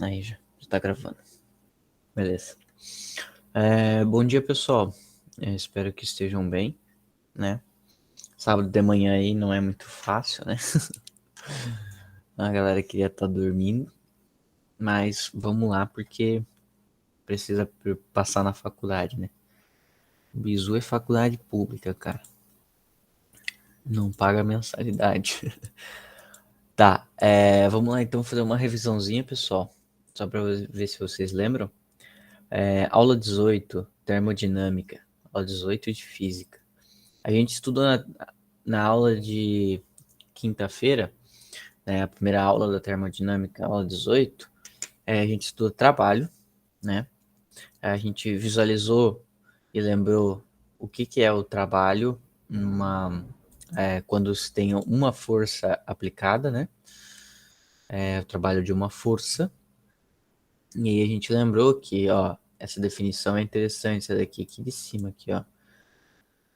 Aí já tá gravando. Beleza. Bom dia, pessoal. Espero que estejam bem, né? Sábado de manhã aí não é muito fácil, né? A galera queria estar dormindo, mas vamos lá porque precisa passar na faculdade, né? O Bizu é faculdade pública, cara. Não paga mensalidade. Tá, vamos lá então fazer uma revisãozinha, pessoal. Só para ver se vocês lembram. Aula 18, termodinâmica. Aula 18 de física. A gente estudou na aula de quinta-feira, né, a primeira aula da termodinâmica, aula 18, a gente estudou trabalho, né? A gente visualizou e lembrou o que é o trabalho quando se tem uma força aplicada, né? O trabalho de uma força. E aí a gente lembrou que, ó, essa definição é interessante, essa daqui aqui de cima, aqui, ó.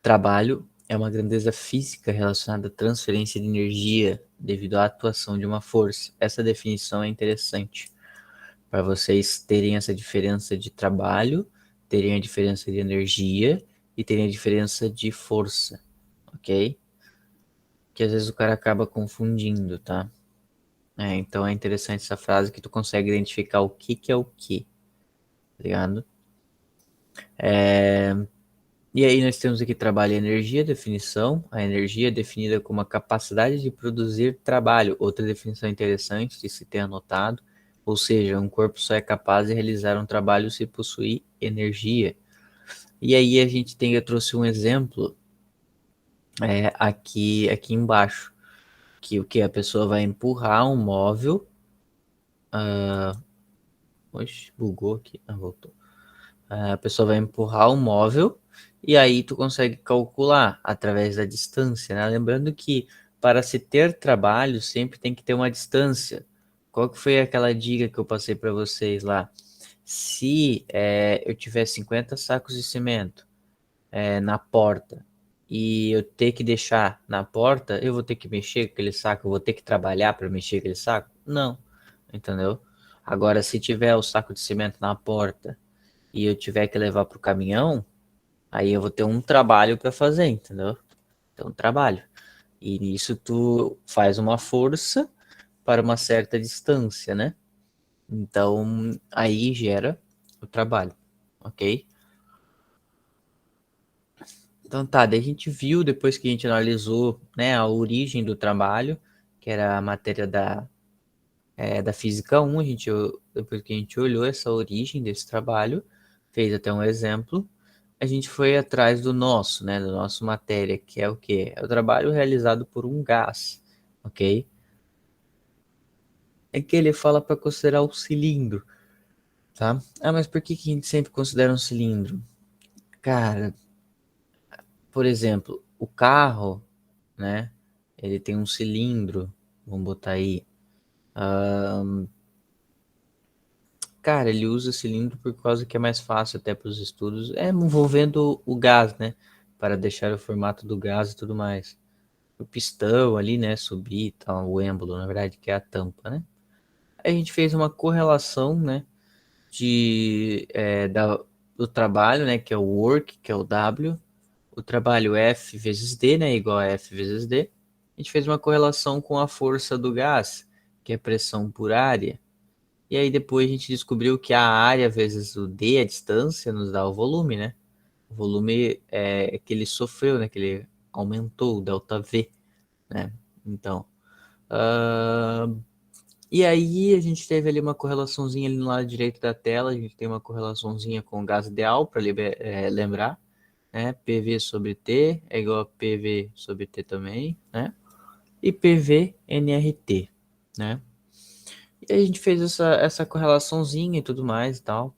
Trabalho é uma grandeza física relacionada à transferência de energia devido à atuação de uma força. Essa definição é interessante para vocês terem essa diferença de trabalho, terem a diferença de energia e terem a diferença de força, ok? Que às vezes o cara acaba confundindo, tá? Então é interessante essa frase que tu consegue identificar o que é o que, tá ligado? E aí nós temos aqui trabalho e energia, definição. A energia é definida como a capacidade de produzir trabalho. Outra definição interessante de se ter anotado. Ou seja, um corpo só é capaz de realizar um trabalho se possuir energia. E aí a gente eu trouxe um exemplo aqui embaixo. Que o que a pessoa vai empurrar um móvel. Oxe, bugou aqui. Voltou. A pessoa vai empurrar o móvel e aí tu consegue calcular através da distância, né? Lembrando que para se ter trabalho sempre tem que ter uma distância. Qual que foi aquela dica que eu passei para vocês lá? Se eu tiver 50 sacos de cimento na porta e eu ter que deixar na porta, eu vou ter que mexer com aquele saco, eu vou ter que trabalhar para mexer com aquele saco? Não, entendeu? Agora, se tiver o saco de cimento na porta e eu tiver que levar pro caminhão, aí eu vou ter um trabalho para fazer, entendeu? Então, um trabalho. E nisso tu faz uma força para uma certa distância, né? Então, aí gera o trabalho, ok? Então tá, daí a gente viu, depois que a gente analisou, né, a origem do trabalho, que era a matéria da Física 1, depois que a gente olhou essa origem desse trabalho, fez até um exemplo, a gente foi atrás do nosso, né, da nossa matéria, que é o quê? É o trabalho realizado por um gás, ok? É que ele fala para considerar o cilindro, tá? Ah, mas por que a gente sempre considera um cilindro? Cara, por exemplo, o carro, né, ele tem um cilindro, vamos botar aí, cara, ele usa cilindro por causa que é mais fácil até para os estudos, envolvendo o gás, né, para deixar o formato do gás e tudo mais. O pistão ali, né, subir e tal, o êmbolo, na verdade, que é a tampa, né? Aí a gente fez uma correlação, né, do trabalho, né, que é o work, que é o W, o trabalho F vezes D, né, igual a F vezes D. A gente fez uma correlação com a força do gás, que é pressão por área. E aí depois a gente descobriu que a área vezes o D, a distância, nos dá o volume, né? O volume é que ele sofreu, né? Que ele aumentou, o delta V, né? Então, e aí a gente teve ali uma correlaçãozinha ali no lado direito da tela, a gente tem uma correlaçãozinha com o gás ideal para lembrar, né? PV sobre T é igual a PV sobre T também, né? E PV NRT, né? E a gente fez essa correlaçãozinha e tudo mais e tal.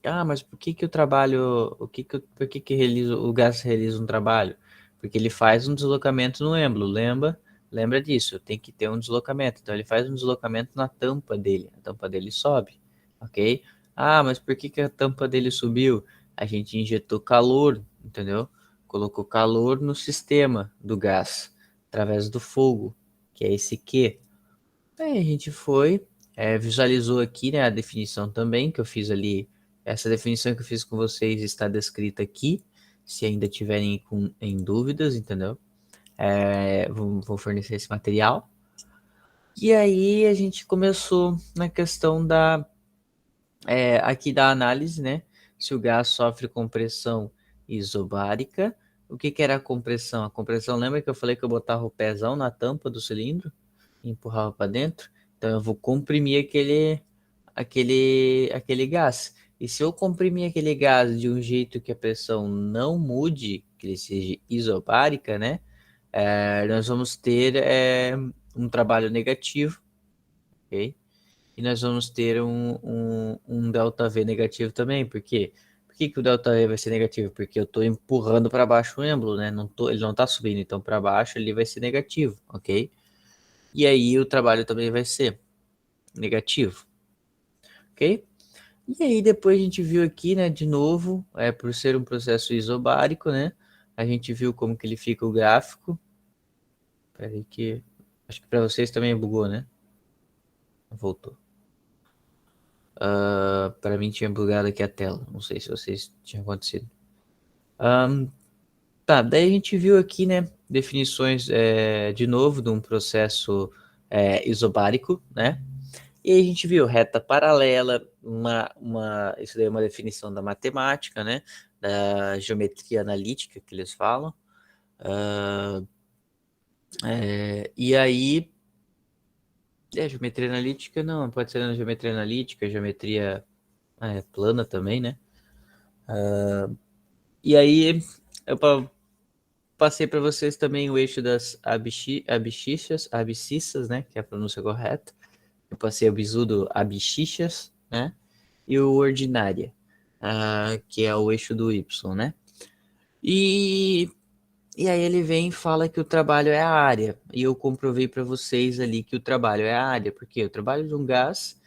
Ah, mas por que que o trabalho, por que que o gás realiza um trabalho? Porque ele faz um deslocamento no êmbolo, lembra disso, tem que ter um deslocamento. Então ele faz um deslocamento na tampa dele, a tampa dele sobe, ok? Ah, mas por que que a tampa dele subiu? A gente injetou calor, entendeu? Colocou calor no sistema do gás, através do fogo, que é esse Q. Aí a gente foi, visualizou aqui, né, a definição também que eu fiz ali. Essa definição que eu fiz com vocês está descrita aqui, se ainda tiverem em dúvidas, entendeu? Vou fornecer esse material. E aí a gente começou na questão aqui da análise, né? Se o gás sofre compressão isobárica. O que que era a compressão? A compressão, lembra que eu falei que eu botava o pezão na tampa do cilindro e empurrava para dentro? Então eu vou comprimir aquele gás. E se eu comprimir aquele gás de um jeito que a pressão não mude, que ele seja isobárica, né? Nós vamos ter um trabalho negativo, ok? E nós vamos ter um ΔV negativo também. Por quê? Por que o ΔV vai ser negativo? Porque eu estou empurrando para baixo o êmbolo, né? Ele não está subindo, então para baixo ele vai ser negativo, ok? E aí o trabalho também vai ser negativo, ok? E aí depois a gente viu aqui, né, de novo, por ser um processo isobárico, né? A gente viu como que ele fica o gráfico. Peraí que... Acho que para vocês também bugou, né? Voltou. Para mim tinha bugado aqui a tela. Não sei se vocês tinham acontecido. Tá, daí a gente viu aqui, né, definições de novo de um processo isobárico, né? E aí a gente viu reta paralela, isso daí é uma definição da matemática, né? Da geometria analítica que eles falam. E aí, geometria analítica não, pode ser geometria analítica, geometria plana também, né? E aí eu passei para vocês também o eixo das abscissas, né? Que é a pronúncia correta. Eu passei o bizu do abscissas, né? E o ordinária, que é o eixo do Y, né? E aí ele vem e fala que o trabalho é a área. E eu comprovei para vocês ali que o trabalho é a área, porque o trabalho de um gás,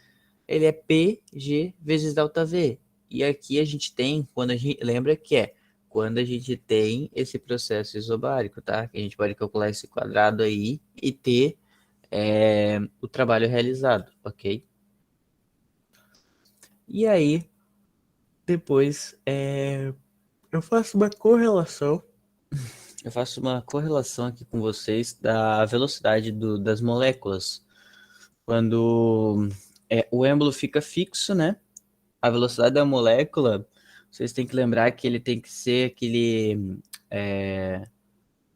ele é PG vezes ΔV. E aqui a gente tem, quando a gente lembra que quando a gente tem esse processo isobárico, tá? Que a gente pode calcular esse quadrado aí e ter o trabalho realizado, ok? E aí, depois, eu faço uma correlação. Eu faço uma correlação aqui com vocês da velocidade das moléculas. Quando o êmbolo fica fixo, né? A velocidade da molécula, vocês têm que lembrar que ele tem que ser aquele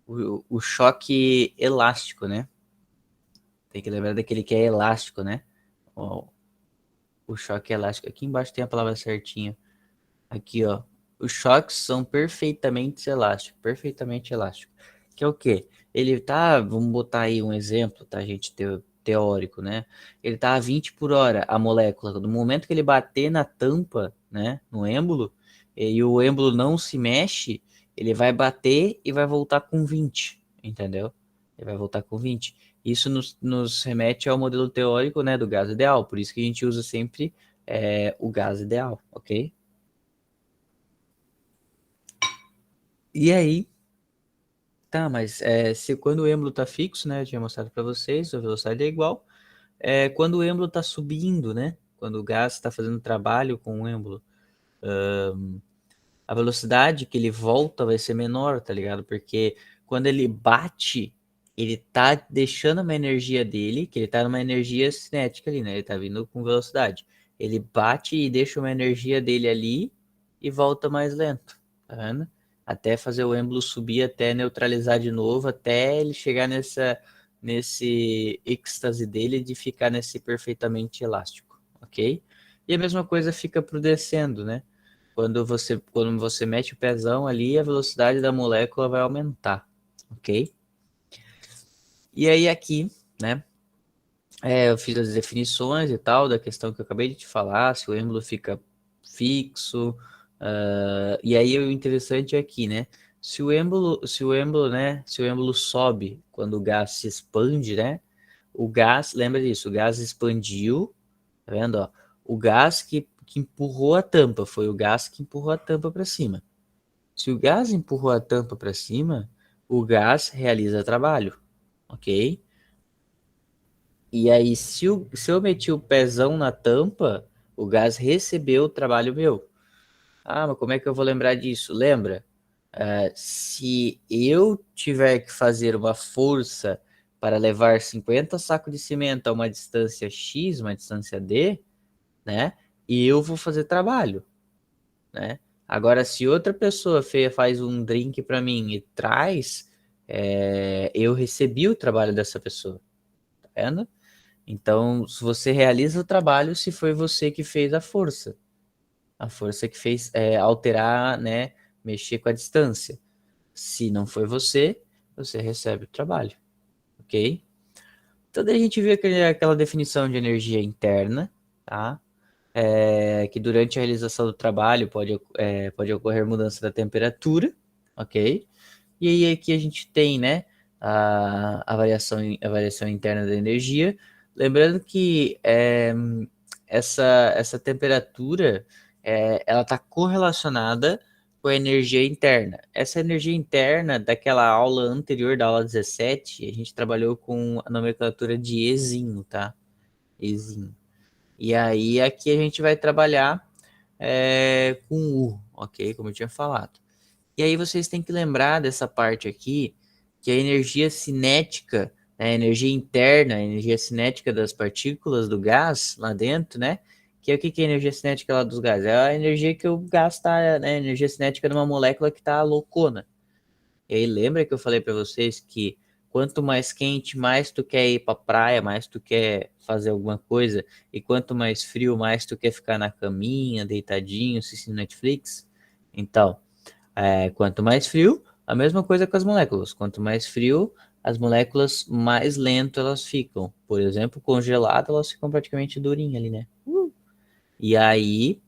o choque elástico, né? Tem que lembrar daquele que é elástico, né? O choque elástico. Aqui embaixo tem a palavra certinha. Aqui, ó. Os choques são perfeitamente elásticos. Perfeitamente elástico. Que é o quê? Ele tá, vamos botar aí um exemplo, tá, gente? Teórico, né? Ele tá a 20 por hora, a molécula. No momento que ele bater na tampa, né? No êmbolo, e o êmbolo não se mexe, ele vai bater e vai voltar com 20, entendeu? Ele vai voltar com 20. Isso nos remete ao modelo teórico, né, do gás ideal. Por isso que a gente usa sempre o gás ideal, ok? E aí, tá, mas se quando o êmbolo tá fixo, né, eu tinha mostrado para vocês, a velocidade é igual. Quando o êmbolo tá subindo, né, quando o gás está fazendo trabalho com o êmbolo, a velocidade que ele volta vai ser menor, tá ligado? Porque quando ele bate, ele tá deixando uma energia dele, que ele tá numa energia cinética ali, né, ele tá vindo com velocidade. Ele bate e deixa uma energia dele ali e volta mais lento, tá vendo? Até fazer o êmbolo subir, até neutralizar de novo, até ele chegar nesse êxtase dele de ficar nesse perfeitamente elástico, ok? E a mesma coisa fica pro descendo, né? Quando você mete o pezão ali, a velocidade da molécula vai aumentar, ok? E aí aqui, né? Eu fiz as definições e tal da questão que eu acabei de te falar, se o êmbolo fica fixo, e aí o interessante é aqui, né? Se o êmbolo sobe quando o gás se expande, né? O gás, lembra disso, o gás expandiu, tá vendo, ó? O gás que empurrou a tampa, foi o gás que empurrou a tampa para cima. Se o gás empurrou a tampa para cima, o gás realiza trabalho, ok? E aí, se eu meti o pezão na tampa, o gás recebeu o trabalho meu. Ah, mas como é que eu vou lembrar disso? Lembra? Se eu tiver que fazer uma força para levar 50 sacos de cimento a uma distância X, uma distância D, né? E eu vou fazer trabalho, né? Agora, se outra pessoa faz um drink para mim e traz, eu recebi o trabalho dessa pessoa, tá vendo? Então, se você realiza o trabalho, se foi você que fez a força que fez alterar, né? Mexer com a distância. Se não foi você, você recebe o trabalho, ok? Então, daí a gente vê aquela definição de energia interna, tá? Que durante a realização do trabalho pode ocorrer mudança da temperatura, ok? E aí aqui a gente tem, né, a variação interna da energia. Lembrando que essa temperatura ela está correlacionada com a energia interna. Essa energia interna daquela aula anterior, da aula 17, a gente trabalhou com a nomenclatura de Ezinho, tá? Ezinho. E aí aqui a gente vai trabalhar com U, ok? Como eu tinha falado. E aí vocês têm que lembrar dessa parte aqui, que a energia cinética, né, a energia interna, a energia cinética das partículas do gás lá dentro, né? Que é o que é a energia cinética lá dos gases? É a energia que o gás está, né? A energia cinética de uma molécula que está loucona. E aí lembra que eu falei para vocês que quanto mais quente, mais tu quer ir para praia, mais tu quer fazer alguma coisa, e quanto mais frio, mais tu quer ficar na caminha, deitadinho, assistindo Netflix? Então, quanto mais frio, a mesma coisa com as moléculas. Quanto mais frio, as moléculas mais lento elas ficam. Por exemplo, congelado, elas ficam praticamente durinhas ali, né? E aí,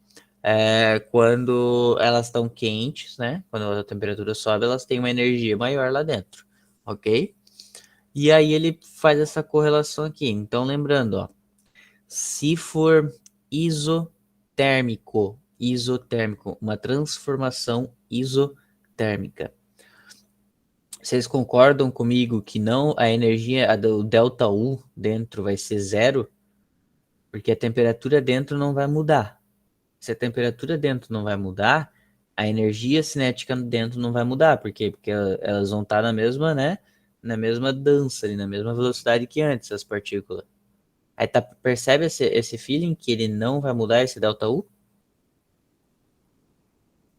quando elas estão quentes, né? Quando a temperatura sobe, elas têm uma energia maior lá dentro, ok? E aí ele faz essa correlação aqui. Então, lembrando, ó, se for isotérmico, uma transformação isotérmica. Vocês concordam comigo que não a energia do delta U dentro vai ser zero? Porque a temperatura dentro não vai mudar. Se a temperatura dentro não vai mudar, a energia cinética dentro não vai mudar. Por quê? Porque elas vão estar na mesma, né? Na mesma dança, ali, na mesma velocidade que antes, as partículas. Aí percebe esse feeling que ele não vai mudar esse delta U?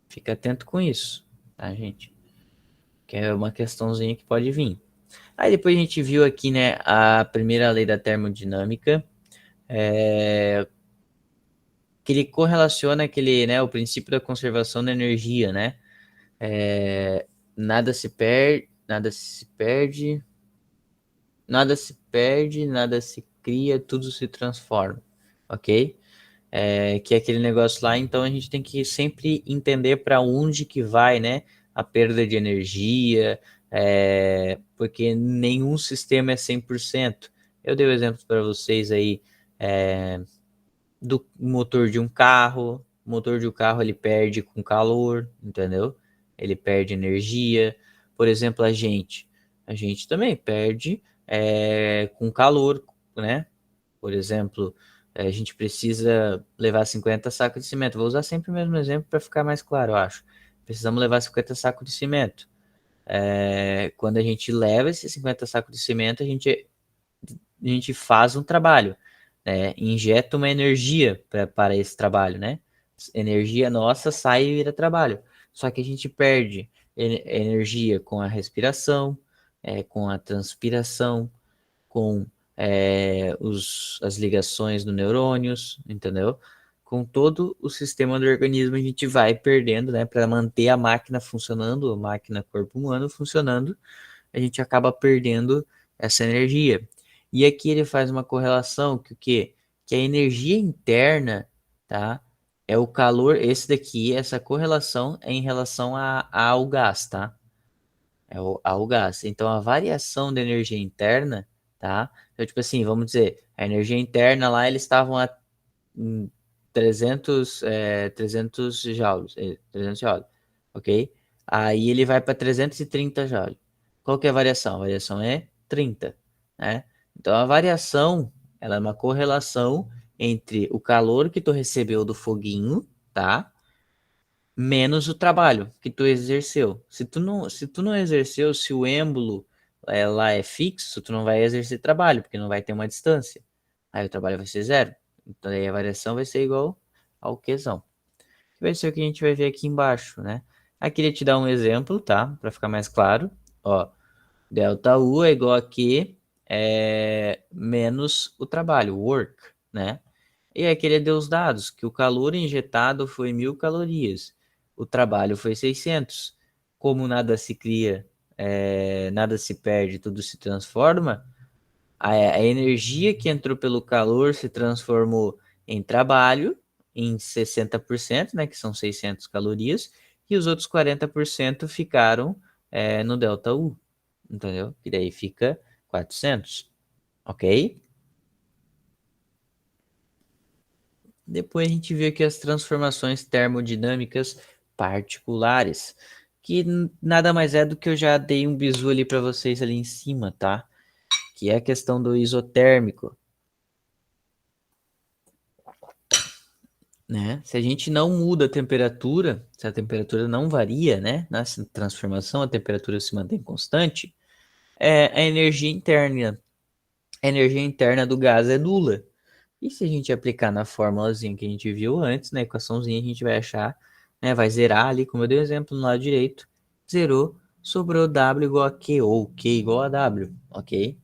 Fica atento com isso, tá, gente? Que é uma questãozinha que pode vir. Aí depois a gente viu aqui, né, a primeira lei da termodinâmica, que ele correlaciona o princípio da conservação da energia, né? Nada se perde, nada se cria, tudo se transforma, ok? Que é aquele negócio lá, então a gente tem que sempre entender para onde que vai, né? A perda de energia, porque nenhum sistema é 100%. Eu dei o exemplo para vocês aí, do motor de um carro. O motor de um carro ele perde com calor, entendeu? Ele perde energia. Por exemplo, a gente também perde com calor, né? Por exemplo, a gente precisa levar 50 sacos de cimento. Vou usar sempre o mesmo exemplo para ficar mais claro, eu acho. Precisamos levar 50 sacos de cimento. Quando a gente leva esses 50 sacos de cimento, a gente faz um trabalho, né? Injeta uma energia para esse trabalho, né? Energia nossa sai e vira trabalho. Só que a gente perde energia com a respiração, com a transpiração, com as ligações do neurônios, entendeu? Com todo o sistema do organismo a gente vai perdendo, né? Para manter a máquina funcionando, a máquina corpo humano funcionando, a gente acaba perdendo essa energia. E aqui ele faz uma correlação que o quê? Que a energia interna, tá? É o calor, esse daqui, essa correlação é em relação ao gás, tá? Ao gás. Então a variação da energia interna, tá? Então, tipo assim, vamos dizer, a energia interna lá, eles estavam a 300 joules, 300 joules, ok? Aí ele vai para 330 joules. Qual que é a variação? A variação é 30, né? Então a variação Ela é uma correlação entre o calor que tu recebeu do foguinho, tá? Menos o trabalho que tu exerceu. Se tu não exerceu, se o êmbolo lá é fixo, tu não vai exercer trabalho, porque não vai ter uma distância. Aí o trabalho vai ser zero. Então aí a variação vai ser igual ao Qzão. Que vai ser o que a gente vai ver aqui embaixo, né? Aqui queria te dar um exemplo, tá? Para ficar mais claro. Ó, delta U é igual a Q menos o trabalho, work, né? E aqui ele deu os dados, que o calor injetado foi 1.000 calorias, o trabalho foi 600. Como nada se cria, nada se perde, tudo se transforma, a energia que entrou pelo calor se transformou em trabalho, em 60%, né, que são 600 calorias, e os outros 40% ficaram no delta U, entendeu? E daí fica 400, ok? Depois a gente vê aqui as transformações termodinâmicas particulares, que nada mais é do que eu já dei um bizu ali para vocês ali em cima, tá? Que é a questão do isotérmico, né? Se a gente não muda a temperatura, se a temperatura não varia, né? Na transformação, a temperatura se mantém constante, a energia interna do gás é nula. E se a gente aplicar na formulazinha que a gente viu antes, na equaçãozinha, a gente vai achar, né, vai zerar ali, como eu dei o exemplo no lado direito, zerou, sobrou W igual a Q, ou Q igual a W, ok?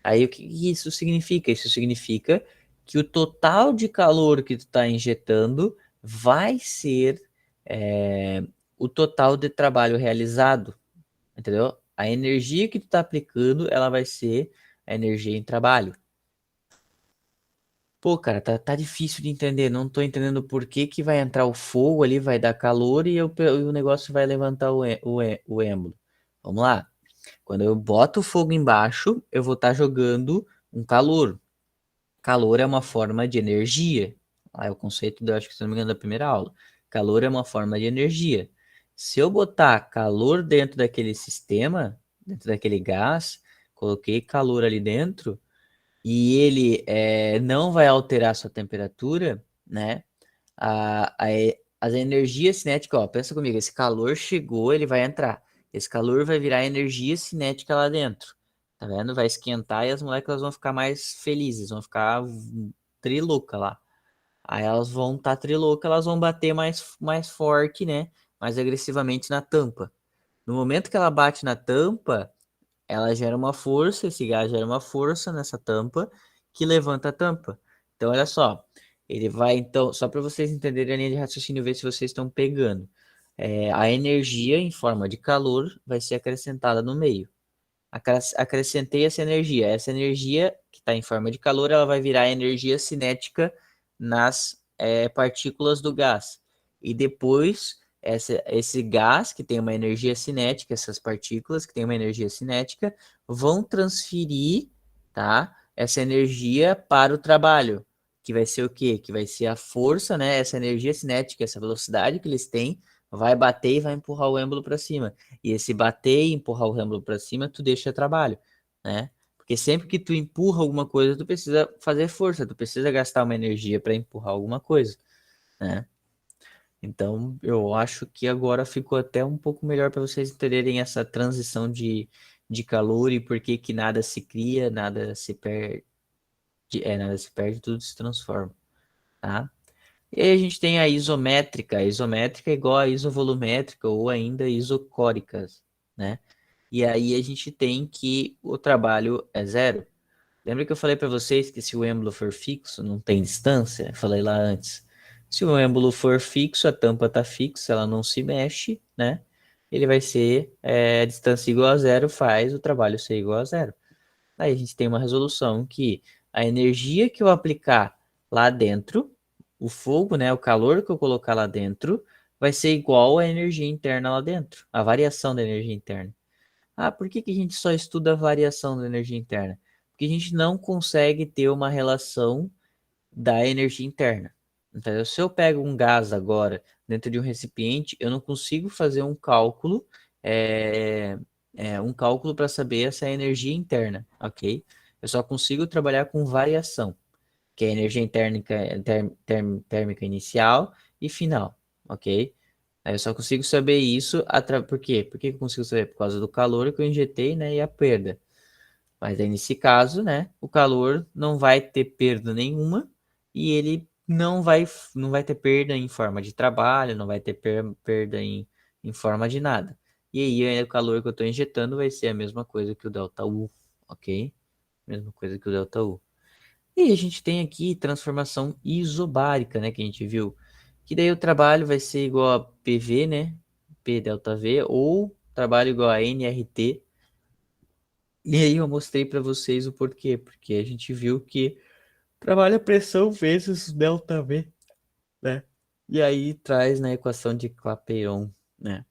Aí o que isso significa? Isso significa que o total de calor que tu está injetando vai ser é, o total de trabalho realizado, entendeu? A energia que tu está aplicando, ela vai ser a energia em trabalho. Pô, cara, tá difícil de entender. Não tô entendendo por que que vai entrar o fogo ali, vai dar calor e o negócio vai levantar o êmbolo. Vamos lá. Quando eu boto o fogo embaixo, eu vou estar jogando um calor. Calor é uma forma de energia. Lá é o conceito, acho que se não me engano, da primeira aula. Calor é uma forma de energia. Se eu botar calor dentro daquele sistema, dentro daquele gás, coloquei calor ali dentro e ele não vai alterar sua temperatura, né? A, a, as energias cinéticas, ó, pensa comigo, esse calor chegou, ele vai entrar. Esse calor vai virar energia cinética lá dentro. Tá vendo? Vai esquentar e as moléculas vão ficar mais felizes, vão ficar trilouca lá. Aí elas vão estar trilouca, elas vão bater mais forte, né? Mais agressivamente na tampa. No momento que ela bate na tampa, ela gera uma força, esse gás gera uma força nessa tampa que levanta a tampa. Então, olha só, ele vai, então, só para vocês entenderem a linha de raciocínio, ver se vocês estão pegando. A energia em forma de calor vai ser acrescentada no meio. Acrescentei essa energia que está em forma de calor, ela vai virar energia cinética nas partículas do gás. E depois, esse gás que tem uma energia cinética, essas partículas que têm uma energia cinética, vão transferir, tá, essa energia para o trabalho, que vai ser o quê? Que vai ser a força, né? Essa energia cinética, essa velocidade que eles têm, vai bater e vai empurrar o êmbolo para cima. E esse bater e empurrar o rêmbolo para cima, tu deixa trabalho, né? Porque sempre que tu empurra alguma coisa, tu precisa fazer força, tu precisa gastar uma energia para empurrar alguma coisa, né? Então, eu acho que agora ficou até um pouco melhor para vocês entenderem essa transição de calor e por que que nada se cria, nada se perde, tudo se transforma, tá? E aí a gente tem a isométrica. A isométrica é igual a isovolumétrica ou ainda isocóricas, né? E aí a gente tem que o trabalho é zero. Lembra que eu falei para vocês que se o êmbolo for fixo, não tem distância? Eu falei lá antes. Se o êmbolo for fixo, a tampa está fixa, ela não se mexe, né? Ele vai ser a distância igual a zero, faz o trabalho ser igual a zero. Aí a gente tem uma resolução que a energia que eu aplicar lá dentro, o fogo, né, o calor que eu colocar lá dentro, vai ser igual à energia interna lá dentro, a variação da energia interna. Ah, por que que a gente só estuda a variação da energia interna? Porque a gente não consegue ter uma relação da energia interna. Então, se eu pego um gás agora dentro de um recipiente, eu não consigo fazer é, um cálculo para saber essa energia interna, ok? Eu só consigo trabalhar com variação, que é energia interna, térmica inicial e final, ok? Aí eu só consigo saber isso, por quê? Por que eu consigo saber? Por causa do calor que eu injetei, né, e a perda. Mas aí nesse caso, né, o calor não vai ter perda nenhuma e ele não vai ter perda em forma de trabalho, não vai ter perda em forma de nada. E aí o calor que eu estou injetando vai ser a mesma coisa que o ΔU, ok? Mesma coisa que o ΔU. E a gente tem aqui transformação isobárica, né, que a gente viu. Que daí o trabalho vai ser igual a PV, né? P ΔV, ou trabalho igual a nRT. E aí eu mostrei para vocês o porquê. Porque a gente viu que trabalho a pressão vezes ΔV, né? E aí traz na equação de Clapeyron, né?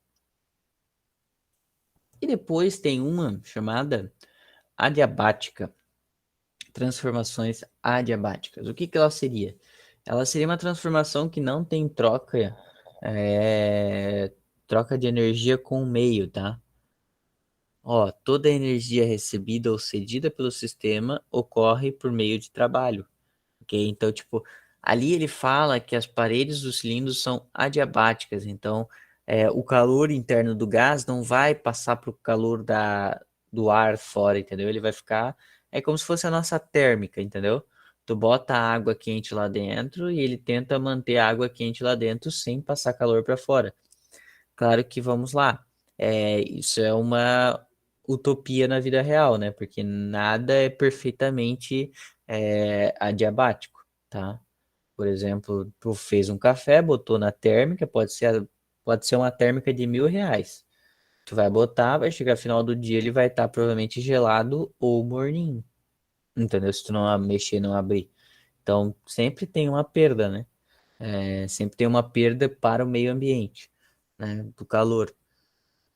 E depois tem uma chamada adiabática. Transformações adiabáticas. O que que ela seria? Ela seria uma transformação que não tem é, troca de energia com o meio, tá? Ó, toda a energia recebida ou cedida pelo sistema ocorre por meio de trabalho, ok? Então, tipo, ali ele fala que as paredes dos cilindros são adiabáticas, então o calor interno do gás não vai passar para o calor do ar fora, entendeu? Ele vai ficar, é como se fosse a nossa térmica, entendeu? Tu bota a água quente lá dentro e ele tenta manter a água quente lá dentro sem passar calor para fora. Claro que vamos lá. Isso é uma utopia na vida real, né? Porque nada é perfeitamente adiabático, tá? Por exemplo, tu fez um café, botou na térmica, pode ser uma térmica de R$ 1.000. Tu vai botar, vai chegar no final do dia, ele vai estar provavelmente gelado ou morninho, entendeu? Se tu não mexer, não abrir. Então, sempre tem uma perda, né? Sempre tem uma perda para o meio ambiente, né? Do calor.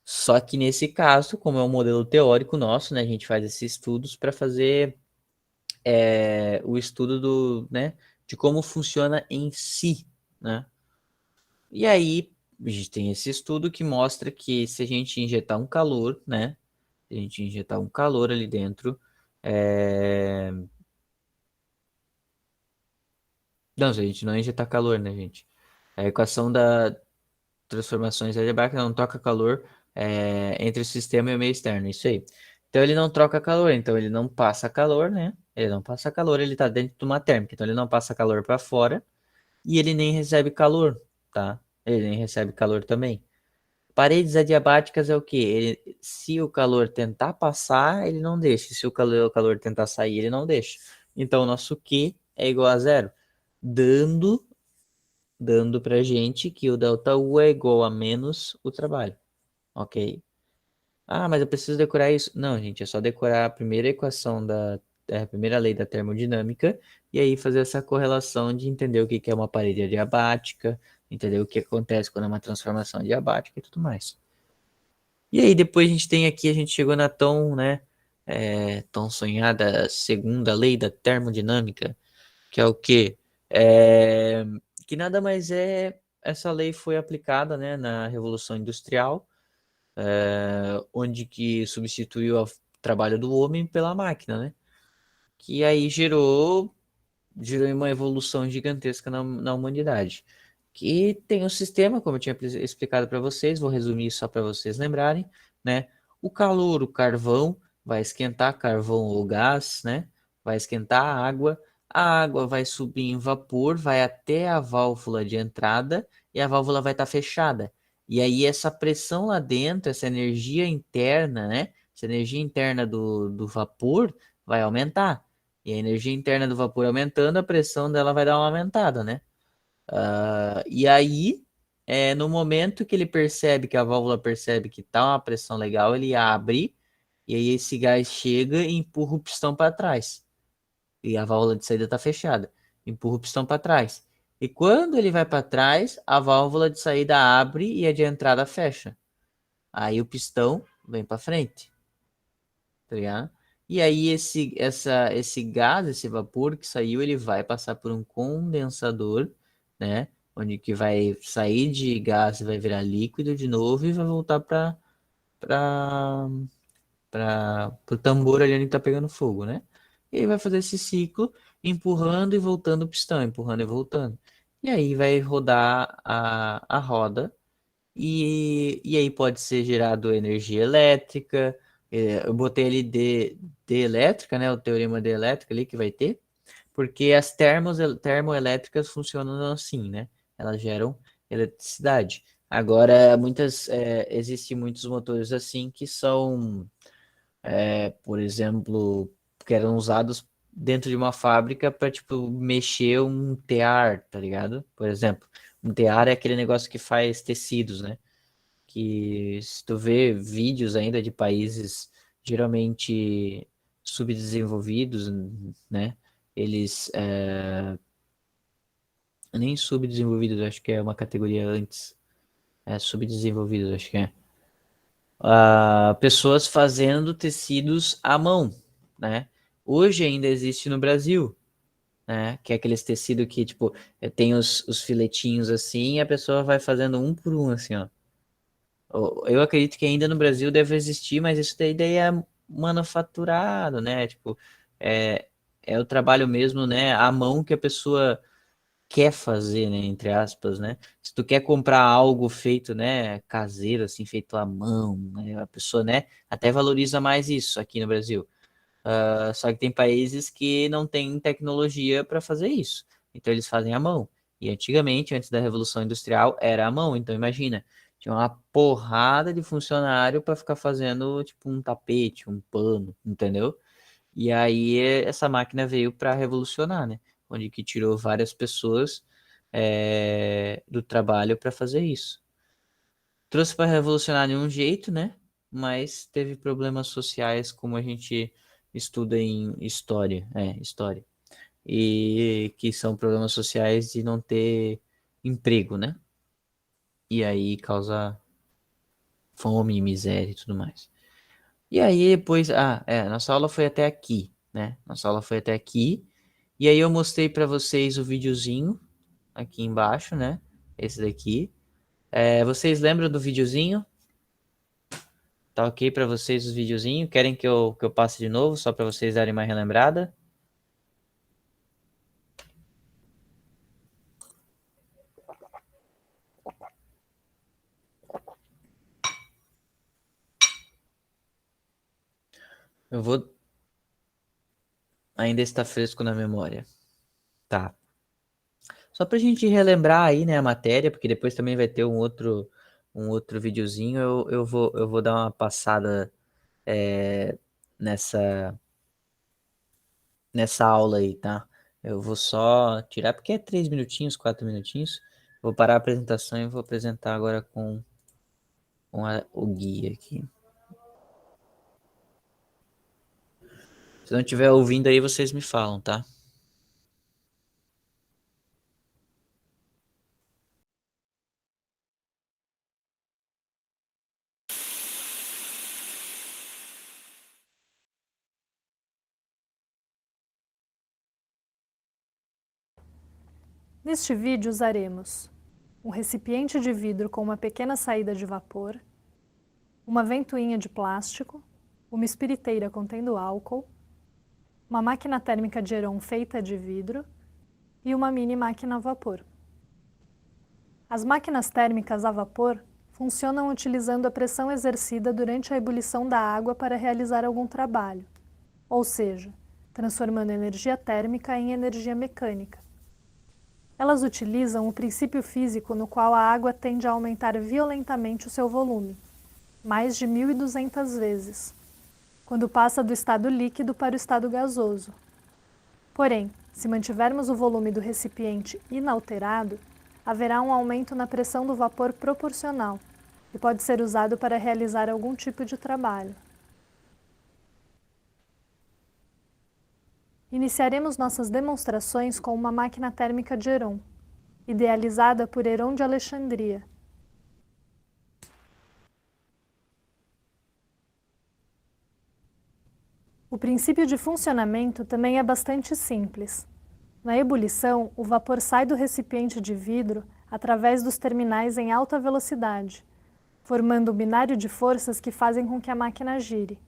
Só que nesse caso, como é um modelo teórico nosso, né, a gente faz esses estudos para fazer o estudo né, de como funciona em si, né? E aí a gente tem esse estudo que mostra que se a gente injetar um calor, né, se a gente injetar um calor ali dentro, é... não, se a gente não injetar calor, né, gente? A equação da transformações adiabáticas não troca calor entre o sistema e o meio externo, isso aí. Então ele não troca calor, então ele não passa calor, né? Ele não passa calor, ele está dentro de uma térmica, então ele não passa calor para fora e ele nem recebe calor, tá? Ele nem recebe calor também. Paredes adiabáticas é o quê? Se o calor tentar passar, ele não deixa. Se o calor tentar sair, ele não deixa. Então o nosso Q é igual a zero, dando dando pra gente que o ΔU é igual a menos o trabalho, ok? Ah, mas eu preciso decorar isso. Não, gente, é só decorar a primeira equação a primeira lei da termodinâmica e aí fazer essa correlação de entender o que que é uma parede adiabática, entender o que acontece quando é uma transformação adiabática e tudo mais. E aí depois a gente tem aqui, a gente chegou na tão sonhada segunda lei da termodinâmica, que é o quê? É, que nada mais é, essa lei foi aplicada, né, na Revolução Industrial, onde que substituiu o trabalho do homem pela máquina, né? Que aí gerou uma evolução gigantesca na humanidade. Que tem um sistema, como eu tinha explicado para vocês, vou resumir só para vocês lembrarem, né? O calor, o carvão, vai esquentar carvão ou gás, né? Vai esquentar a água vai subir em vapor, vai até a válvula de entrada e a válvula vai estar fechada. E aí essa pressão lá dentro, essa energia interna, né? Essa energia interna do vapor vai aumentar. E a energia interna do vapor aumentando, a pressão dela vai dar uma aumentada, né? E aí, no momento que ele percebe, que a válvula percebe que tá uma pressão legal, ele abre, e aí esse gás chega e empurra o pistão para trás. E a válvula de saída tá fechada. Empurra o pistão para trás. E quando ele vai para trás, a válvula de saída abre e a de entrada fecha. Aí o pistão vem para frente, tá ligado? E aí esse gás, esse vapor que saiu, ele vai passar por um condensador, né? Onde que vai sair de gás e vai virar líquido de novo e vai voltar para o tambor ali onde tá pegando fogo, né? e ele vai fazer esse ciclo, empurrando e voltando o pistão, empurrando e voltando. E aí vai rodar a roda, e aí pode ser gerado energia elétrica. Eu botei ali de elétrica, né? O teorema de elétrica ali que vai ter, porque as termoelétricas funcionam assim, né? Elas geram eletricidade. Agora, existem muitos motores assim que são, por exemplo, que eram usados dentro de uma fábrica para, tipo, mexer um tear, tá ligado? Por exemplo, um tear é aquele negócio que faz tecidos, né? Que se tu vê vídeos ainda de países geralmente subdesenvolvidos, né? Eles, nem subdesenvolvidos, acho que é uma categoria antes. É subdesenvolvidos, acho que é. Pessoas fazendo tecidos à mão, né? Hoje ainda existe no Brasil, né? Que é aqueles tecidos que, tipo, tem os filetinhos assim, e a pessoa vai fazendo um por um, assim, ó. Eu acredito que ainda no Brasil deve existir, mas isso daí é manufaturado, né? Tipo, é, é o trabalho mesmo, né? A mão que a pessoa quer fazer, né? Entre aspas, né? Se tu quer comprar algo feito, né? Caseiro, assim, feito à mão, né? A pessoa, né? Até valoriza mais isso aqui no Brasil. Só que tem países que não têm tecnologia para fazer isso. Então eles fazem à mão. E antigamente, antes da Revolução Industrial, era à mão. Então imagina, tinha uma porrada de funcionário para ficar fazendo tipo um tapete, um pano, entendeu? E aí essa máquina veio para revolucionar, né? Onde que tirou várias pessoas do trabalho para fazer isso. Trouxe para revolucionar de um jeito, né? Mas teve problemas sociais, como a gente estuda em história, história. E que são problemas sociais de não ter emprego, né? E aí causa fome, miséria e tudo mais. E aí depois, nossa aula foi até aqui, né? Nossa aula foi até aqui. E aí eu mostrei para vocês o videozinho aqui embaixo, né? Esse daqui. Vocês lembram do videozinho? Tá ok para vocês os videozinhos? Querem que eu passe de novo, só para vocês darem uma relembrada? Eu vou. Ainda está fresco na memória. Tá. Só pra gente relembrar aí, né, a matéria, porque depois também vai ter um outro videozinho. Eu vou dar uma passada nessa, nessa aula aí, tá? Eu vou só tirar, porque é 3 minutinhos, 4 minutinhos. Vou parar a apresentação e vou apresentar agora com o guia aqui. Se não estiver ouvindo aí, vocês me falam, tá? Neste vídeo usaremos um recipiente de vidro com uma pequena saída de vapor, uma ventoinha de plástico, uma espiriteira contendo álcool, uma máquina térmica de Heron feita de vidro e uma mini máquina a vapor. As máquinas térmicas a vapor funcionam utilizando a pressão exercida durante a ebulição da água para realizar algum trabalho, ou seja, transformando energia térmica em energia mecânica. Elas utilizam o princípio físico no qual a água tende a aumentar violentamente o seu volume, mais de 1.200 vezes, quando passa do estado líquido para o estado gasoso. Porém, se mantivermos o volume do recipiente inalterado, haverá um aumento na pressão do vapor proporcional e pode ser usado para realizar algum tipo de trabalho. Iniciaremos nossas demonstrações com uma máquina térmica de Heron, idealizada por Heron de Alexandria. O princípio de funcionamento também é bastante simples. Na ebulição, o vapor sai do recipiente de vidro através dos terminais em alta velocidade, formando um binário de forças que fazem com que a máquina gire.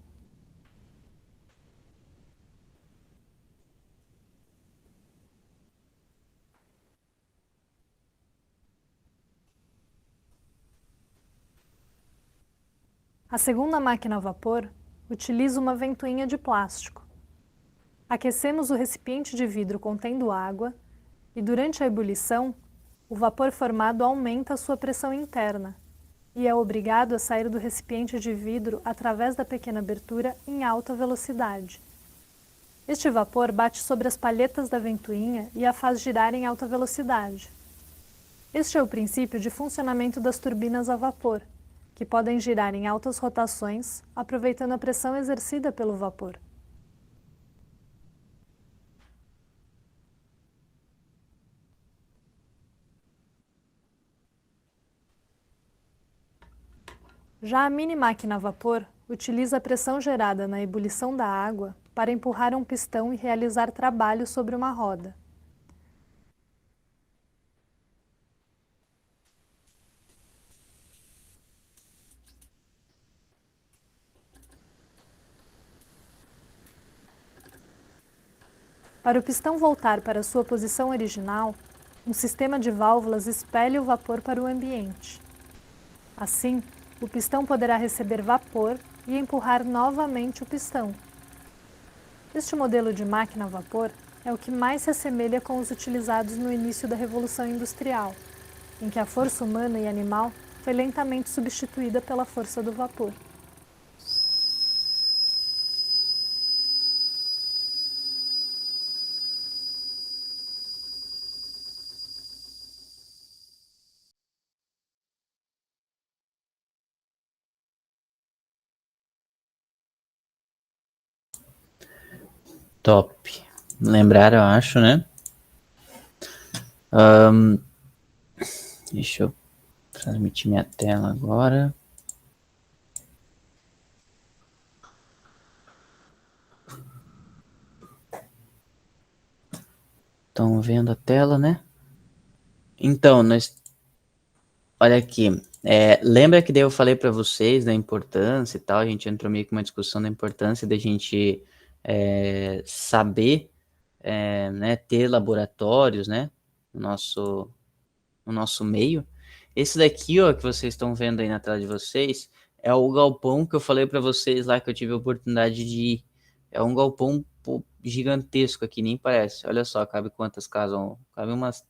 A segunda máquina a vapor utiliza uma ventoinha de plástico. Aquecemos o recipiente de vidro contendo água e, durante a ebulição, o vapor formado aumenta a sua pressão interna e é obrigado a sair do recipiente de vidro através da pequena abertura em alta velocidade. Este vapor bate sobre as palhetas da ventoinha e a faz girar em alta velocidade. Este é o princípio de funcionamento das turbinas a vapor, que podem girar em altas rotações, aproveitando a pressão exercida pelo vapor. Já a mini máquina a vapor utiliza a pressão gerada na ebulição da água para empurrar um pistão e realizar trabalho sobre uma roda. Para o pistão voltar para sua posição original, um sistema de válvulas expele o vapor para o ambiente. Assim, o pistão poderá receber vapor e empurrar novamente o pistão. Este modelo de máquina a vapor é o que mais se assemelha com os utilizados no início da Revolução Industrial, em que a força humana e animal foi lentamente substituída pela força do vapor. Top. Lembraram, eu acho, né? Deixa eu transmitir minha tela agora. Estão vendo a tela, né? Então, olha aqui. Lembra que daí eu falei para vocês da importância e tal? A gente entrou meio que uma discussão da importância da gente saber, né, ter laboratórios, né, no nosso meio. Esse daqui, ó, que vocês estão vendo aí na tela de vocês, é o galpão que eu falei para vocês lá que eu tive a oportunidade de ir. É um galpão gigantesco aqui, nem parece. Olha só, cabe quantas casas? Cabe umas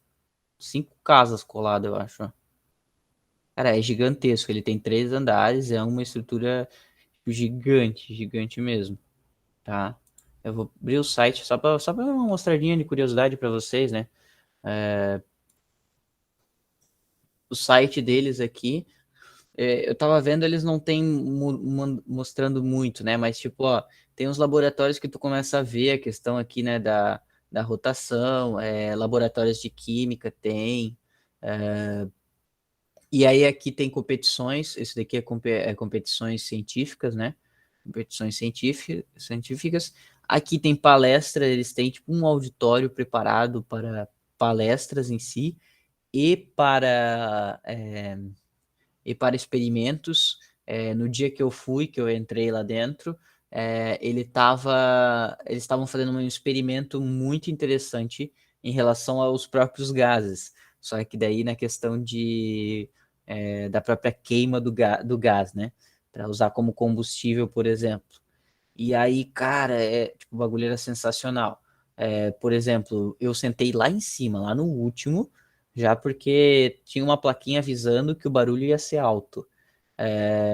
5 casas coladas, eu acho. Cara, é gigantesco. Ele tem 3 andares, é uma estrutura gigante, gigante mesmo, tá? Eu vou abrir o site só para uma mostradinha de curiosidade para vocês, né? O site deles aqui, eu tava vendo, eles não tem mostrando muito, né? Mas, tipo, ó, tem uns laboratórios que tu começa a ver a questão aqui, né, da rotação, laboratórios de química tem, e aí aqui tem competições, esse daqui é competições científicas, né? Competições científicas. Aqui tem palestra, eles têm tipo um auditório preparado para palestras em si e para experimentos. No dia que eu fui, que eu entrei lá dentro, eles estavam fazendo um experimento muito interessante em relação aos próprios gases. Só que daí na questão da própria queima do gás, né? Para usar como combustível, por exemplo. E aí, cara, tipo, o bagulho era sensacional. Por exemplo, eu sentei lá em cima, lá no último, já porque tinha uma plaquinha avisando que o barulho ia ser alto.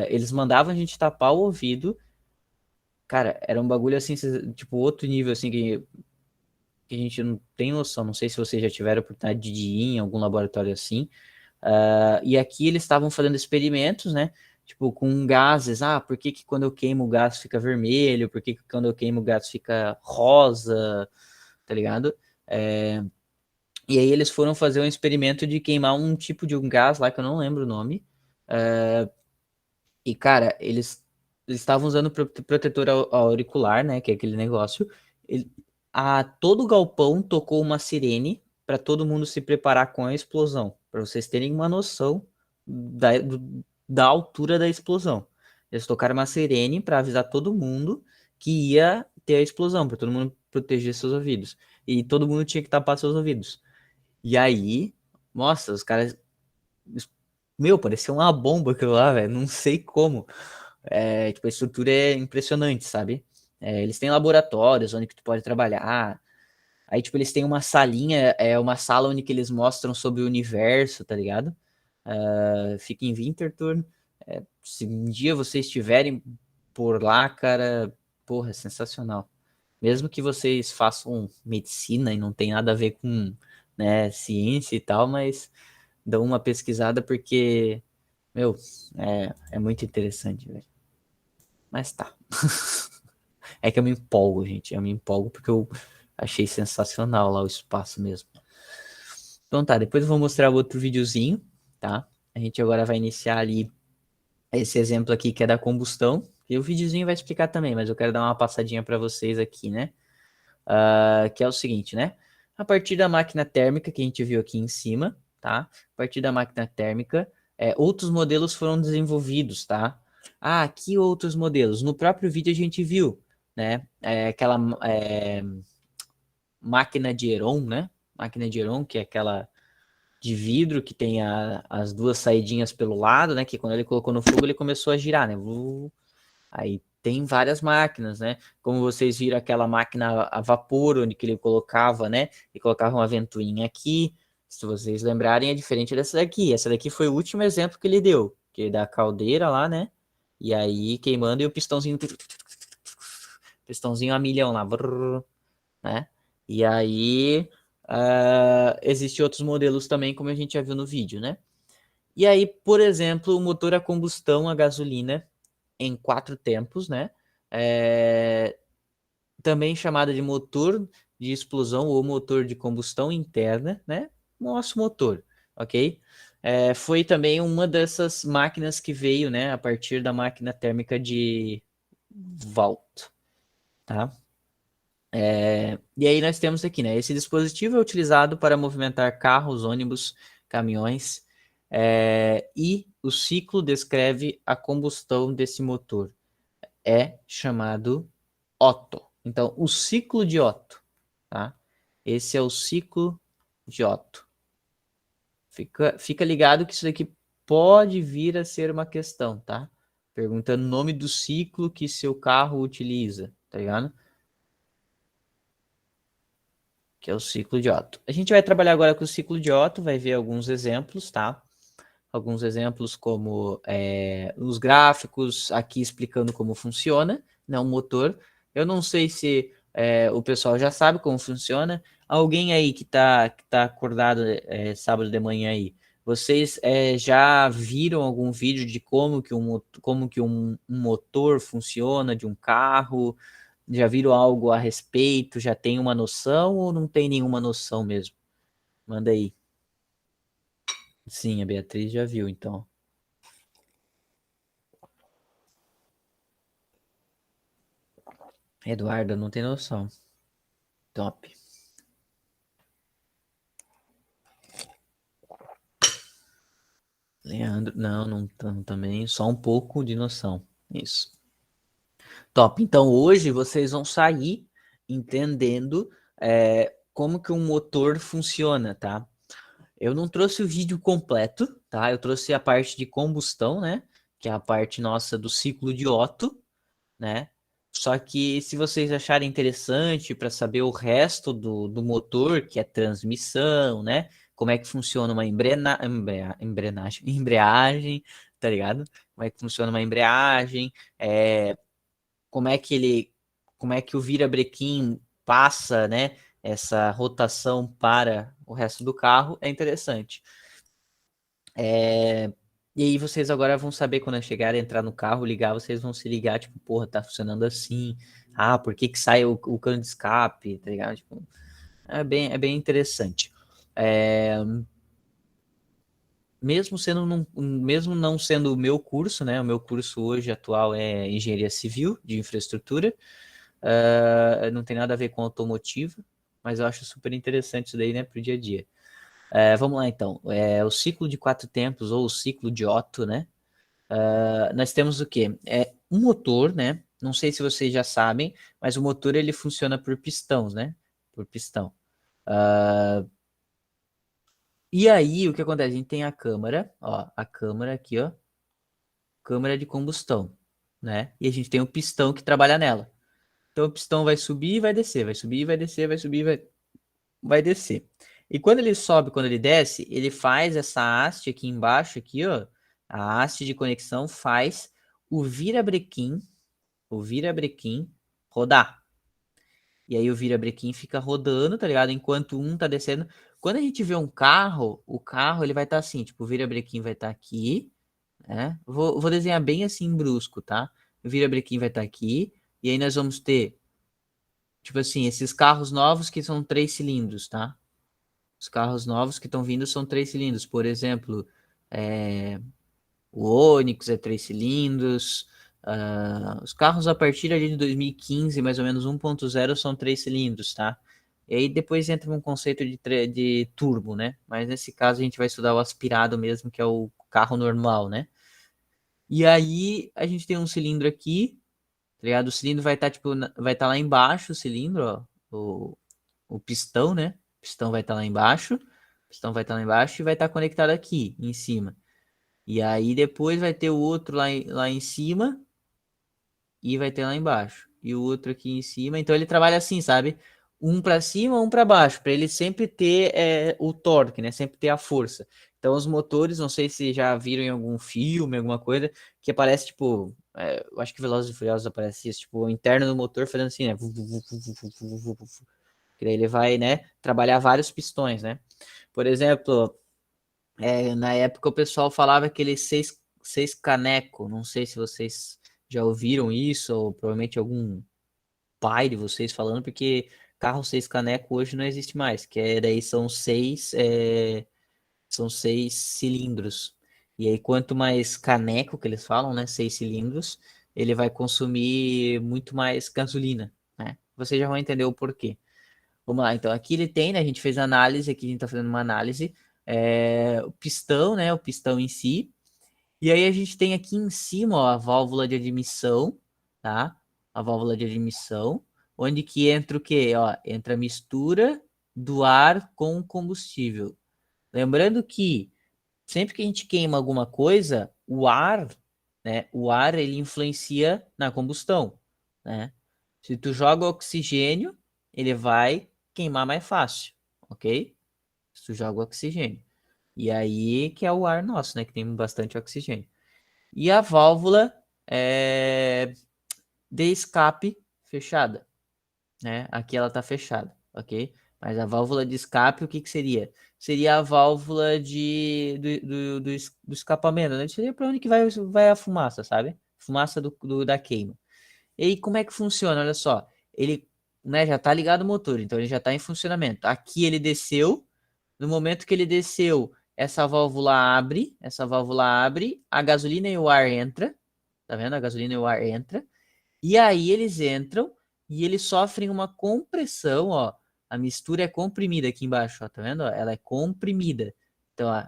Eles mandavam a gente tapar o ouvido. Cara, era um bagulho assim, tipo, outro nível, assim, que a gente não tem noção. Não sei se vocês já tiveram a oportunidade de ir em algum laboratório assim. E aqui eles estavam fazendo experimentos, né? Tipo, com gases. Por que quando eu queimo o gás fica vermelho? Por que quando eu queimo o gás fica rosa? Tá ligado? E aí eles foram fazer um experimento de queimar um tipo de um gás lá que eu não lembro o nome. E, cara, eles estavam usando protetor auricular, né? Que é aquele negócio. Todo o galpão tocou uma sirene para todo mundo se preparar com a explosão. Para vocês terem uma noção da altura da explosão. Eles tocaram uma sirene para avisar todo mundo que ia ter a explosão, para todo mundo proteger seus ouvidos. E todo mundo tinha que tapar seus ouvidos. E aí, nossa, os caras. Meu, parecia uma bomba aquilo lá, velho. Não sei como. Tipo, a estrutura é impressionante, sabe? Eles têm laboratórios onde que tu pode trabalhar. Aí, tipo, eles têm uma salinha, uma sala onde que eles mostram sobre o universo, tá ligado? Fica em Winterthur. Se um dia vocês estiverem por lá, cara, porra, é sensacional. Mesmo que vocês façam medicina e não tem nada a ver com, né, ciência e tal, mas dão uma pesquisada porque, meu, é muito interessante, velho. Mas tá. É que eu me empolgo, gente. Eu me empolgo porque eu achei sensacional lá o espaço mesmo. Então tá, depois eu vou mostrar outro videozinho, tá? A gente agora vai iniciar ali esse exemplo aqui que é da combustão. E o videozinho vai explicar também, mas eu quero dar uma passadinha para vocês aqui, né? Que é o seguinte, né? A partir da máquina térmica que a gente viu aqui em cima, tá? A partir da máquina térmica, outros modelos foram desenvolvidos, tá? Aqui outros modelos. No próprio vídeo a gente viu, né? Aquela máquina de Heron, né? Máquina de Heron, que é aquela de vidro que tem as duas saidinhas pelo lado, né? Que quando ele colocou no fogo ele começou a girar, né? Aí tem várias máquinas, né? Como vocês viram aquela máquina a vapor, onde que ele colocava, né? E colocava uma ventoinha aqui. Se vocês lembrarem, é diferente dessa daqui. Essa daqui foi o último exemplo que ele deu, que é da caldeira lá, né? E aí queimando e o pistãozinho a milhão lá, brrr, né? E aí existem outros modelos também, como a gente já viu no vídeo, né? E aí, por exemplo, o motor a combustão a gasolina em 4 tempos, né? É, também chamada de motor de explosão ou motor de combustão interna, né? Nosso motor, ok? Foi também uma dessas máquinas que veio, né? A partir da máquina térmica de Vaught, tá? E aí nós temos aqui, né? Esse dispositivo é utilizado para movimentar carros, ônibus, caminhões, e o ciclo descreve a combustão desse motor. É chamado Otto. Então, o ciclo de Otto, tá? Esse é o ciclo de Otto. Fica ligado que isso daqui pode vir a ser uma questão, tá? Perguntando o nome do ciclo que seu carro utiliza, tá ligado? Que é o ciclo de Otto. A gente vai trabalhar agora com o ciclo de Otto, vai ver alguns exemplos, tá? Alguns exemplos como os gráficos aqui explicando como funciona, né, o motor. Eu não sei se o pessoal já sabe como funciona. Alguém aí que tá acordado sábado de manhã aí, vocês já viram algum vídeo de como que um motor funciona de um carro? Já viram algo a respeito? Já tem uma noção ou não tem nenhuma noção mesmo? Manda aí. Sim, a Beatriz já viu, então. Eduardo não tem noção. Top. Leandro, não também, só um pouco de noção. Isso. Top. Então hoje vocês vão sair entendendo como que um motor funciona, tá? Eu não trouxe o vídeo completo, tá? Eu trouxe a parte de combustão, né? Que é a parte nossa do ciclo de Otto, né? Só que se vocês acharem interessante para saber o resto do motor, que é transmissão, né? Como é que funciona uma embreagem, tá ligado? Como é que funciona uma embreagem, como é que como é que o virabrequim passa, né? Essa rotação para o resto do carro é interessante. E aí vocês agora vão saber quando chegar, entrar no carro, ligar, vocês vão se ligar, tipo, porra, tá funcionando assim. Por que que sai o cano de escape, tá ligado? Tipo, é bem interessante. É, mesmo não sendo o meu curso, né? O meu curso hoje atual é Engenharia Civil de Infraestrutura. Não tem nada a ver com automotivo, mas eu acho super interessante isso daí, né, pro dia a dia. Vamos lá, então. O ciclo de 4 tempos, ou o ciclo de Otto, né? Nós temos o quê? Um motor, né? Não sei se vocês já sabem, mas o motor ele funciona por pistões, né? Por pistão. E aí, o que acontece? A gente tem a câmara, ó, a câmara aqui, ó, câmara de combustão. né? E a gente tem o pistão que trabalha nela. Então o pistão vai subir e vai descer, vai subir, vai descer, vai subir, vai descer. E quando ele sobe, quando ele desce, ele faz essa haste aqui embaixo, aqui, ó, a haste de conexão faz o virabrequim rodar. E aí o virabrequim fica rodando, tá ligado? Enquanto um tá descendo. Quando a gente vê um carro, o carro ele vai estar assim, tipo, o virabrequim vai estar aqui, né? Vou desenhar bem assim brusco, tá? O virabrequim vai estar aqui, e aí nós vamos ter, tipo assim, esses carros novos que são 3 cilindros, tá? Os carros novos que estão vindo são 3 cilindros. Por exemplo, o Onix é 3 cilindros. Os carros a partir ali de 2015, mais ou menos 1.0, são 3 cilindros, tá? E aí depois entra um conceito de turbo, né? Mas nesse caso a gente vai estudar o aspirado mesmo, que é o carro normal, né? E aí a gente tem um cilindro aqui, tá ligado? O cilindro vai estar tipo, vai estar lá embaixo, o cilindro, ó, o pistão, né? O pistão vai estar lá embaixo, o pistão vai estar lá embaixo e vai estar conectado aqui em cima. E aí depois vai ter o outro lá em cima e vai ter lá embaixo. E o outro aqui em cima. Então ele trabalha assim, sabe? Um para cima, um para baixo, para ele sempre ter o torque, né? Sempre ter a força. Então os motores, não sei se já viram em algum filme, alguma coisa, que aparece tipo, eu acho que Velozes e Furiosos aparece isso, tipo, o interno do motor fazendo assim, né? Que daí ele vai, né, trabalhar vários pistões, né? Por exemplo, na época o pessoal falava aquele seis caneco, não sei se vocês já ouviram isso, ou provavelmente algum pai de vocês falando, porque carro 6 caneco hoje não existe mais, que daí são 6 cilindros. E aí quanto mais caneco que eles falam, né, 6 cilindros, ele vai consumir muito mais gasolina, né? Vocês já vão entender o porquê. Vamos lá, então aqui ele tem, né? A gente fez análise, aqui a gente tá fazendo uma análise. O pistão, né? O pistão em si. E aí a gente tem aqui em cima, ó, a válvula de admissão, tá? A válvula de admissão, onde que entra o quê? Ó, entra a mistura do ar com o combustível. Lembrando que sempre que a gente queima alguma coisa, o ar, né? O ar ele influencia na combustão, né? Se tu joga oxigênio, ele vai queimar mais fácil, ok? Se tu joga oxigênio. E aí que é o ar nosso, né? Que tem bastante oxigênio. E a válvula de escape fechada, né? Aqui ela tá fechada, ok? Mas a válvula de escape, o que que seria? Seria a válvula do escapamento, né? Seria para onde que vai a fumaça, sabe? Fumaça da queima. E aí, como é que funciona? Olha só, ele, né, já tá ligado o motor, então ele já tá em funcionamento. Aqui ele desceu, no momento que ele desceu, essa válvula abre, a gasolina e o ar entra, tá vendo? A gasolina e o ar entra, e aí eles entram e eles sofrem uma compressão, ó. A mistura é comprimida aqui embaixo, ó, tá vendo? Ela é comprimida. Então, ó,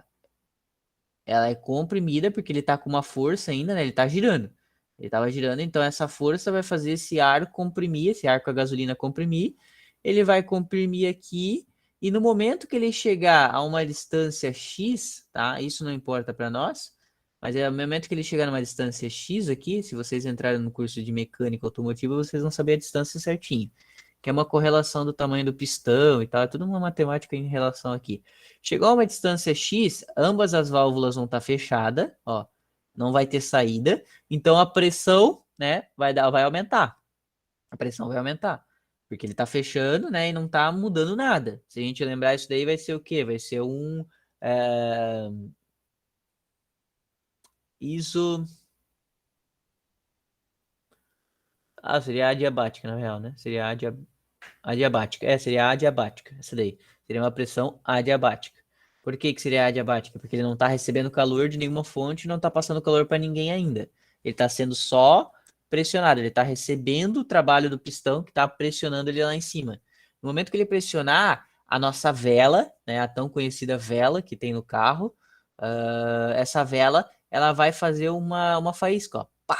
ela é comprimida porque ele tá com uma força ainda, né? Ele tá girando. Ele tava girando, então essa força vai fazer esse ar comprimir, esse ar com a gasolina comprimir. Ele vai comprimir aqui e no momento que ele chegar a uma distância X, tá? Isso não importa para nós, mas é no momento que ele chegar numa distância X aqui, se vocês entrarem no curso de mecânica automotiva, vocês vão saber a distância certinho, que é uma correlação do tamanho do pistão e tal, é tudo uma matemática em relação aqui. Chegou a uma distância X, ambas as válvulas vão estar fechadas, ó, não vai ter saída, então a pressão, né, vai aumentar. A pressão vai aumentar, porque ele está fechando, né, e não está mudando nada. Se a gente lembrar isso daí, vai ser o quê? Vai ser um ISO. Seria adiabática, na real, né? Seria adiabática. Seria adiabática. Essa daí. Seria uma pressão adiabática. Por que que seria adiabática? Porque ele não está recebendo calor de nenhuma fonte, não está passando calor para ninguém ainda. Ele está sendo só pressionado. Ele está recebendo o trabalho do pistão que está pressionando ele lá em cima. No momento que ele pressionar, a nossa vela, né, a tão conhecida vela que tem no carro, essa vela, ela vai fazer uma faísca, ó. Pá!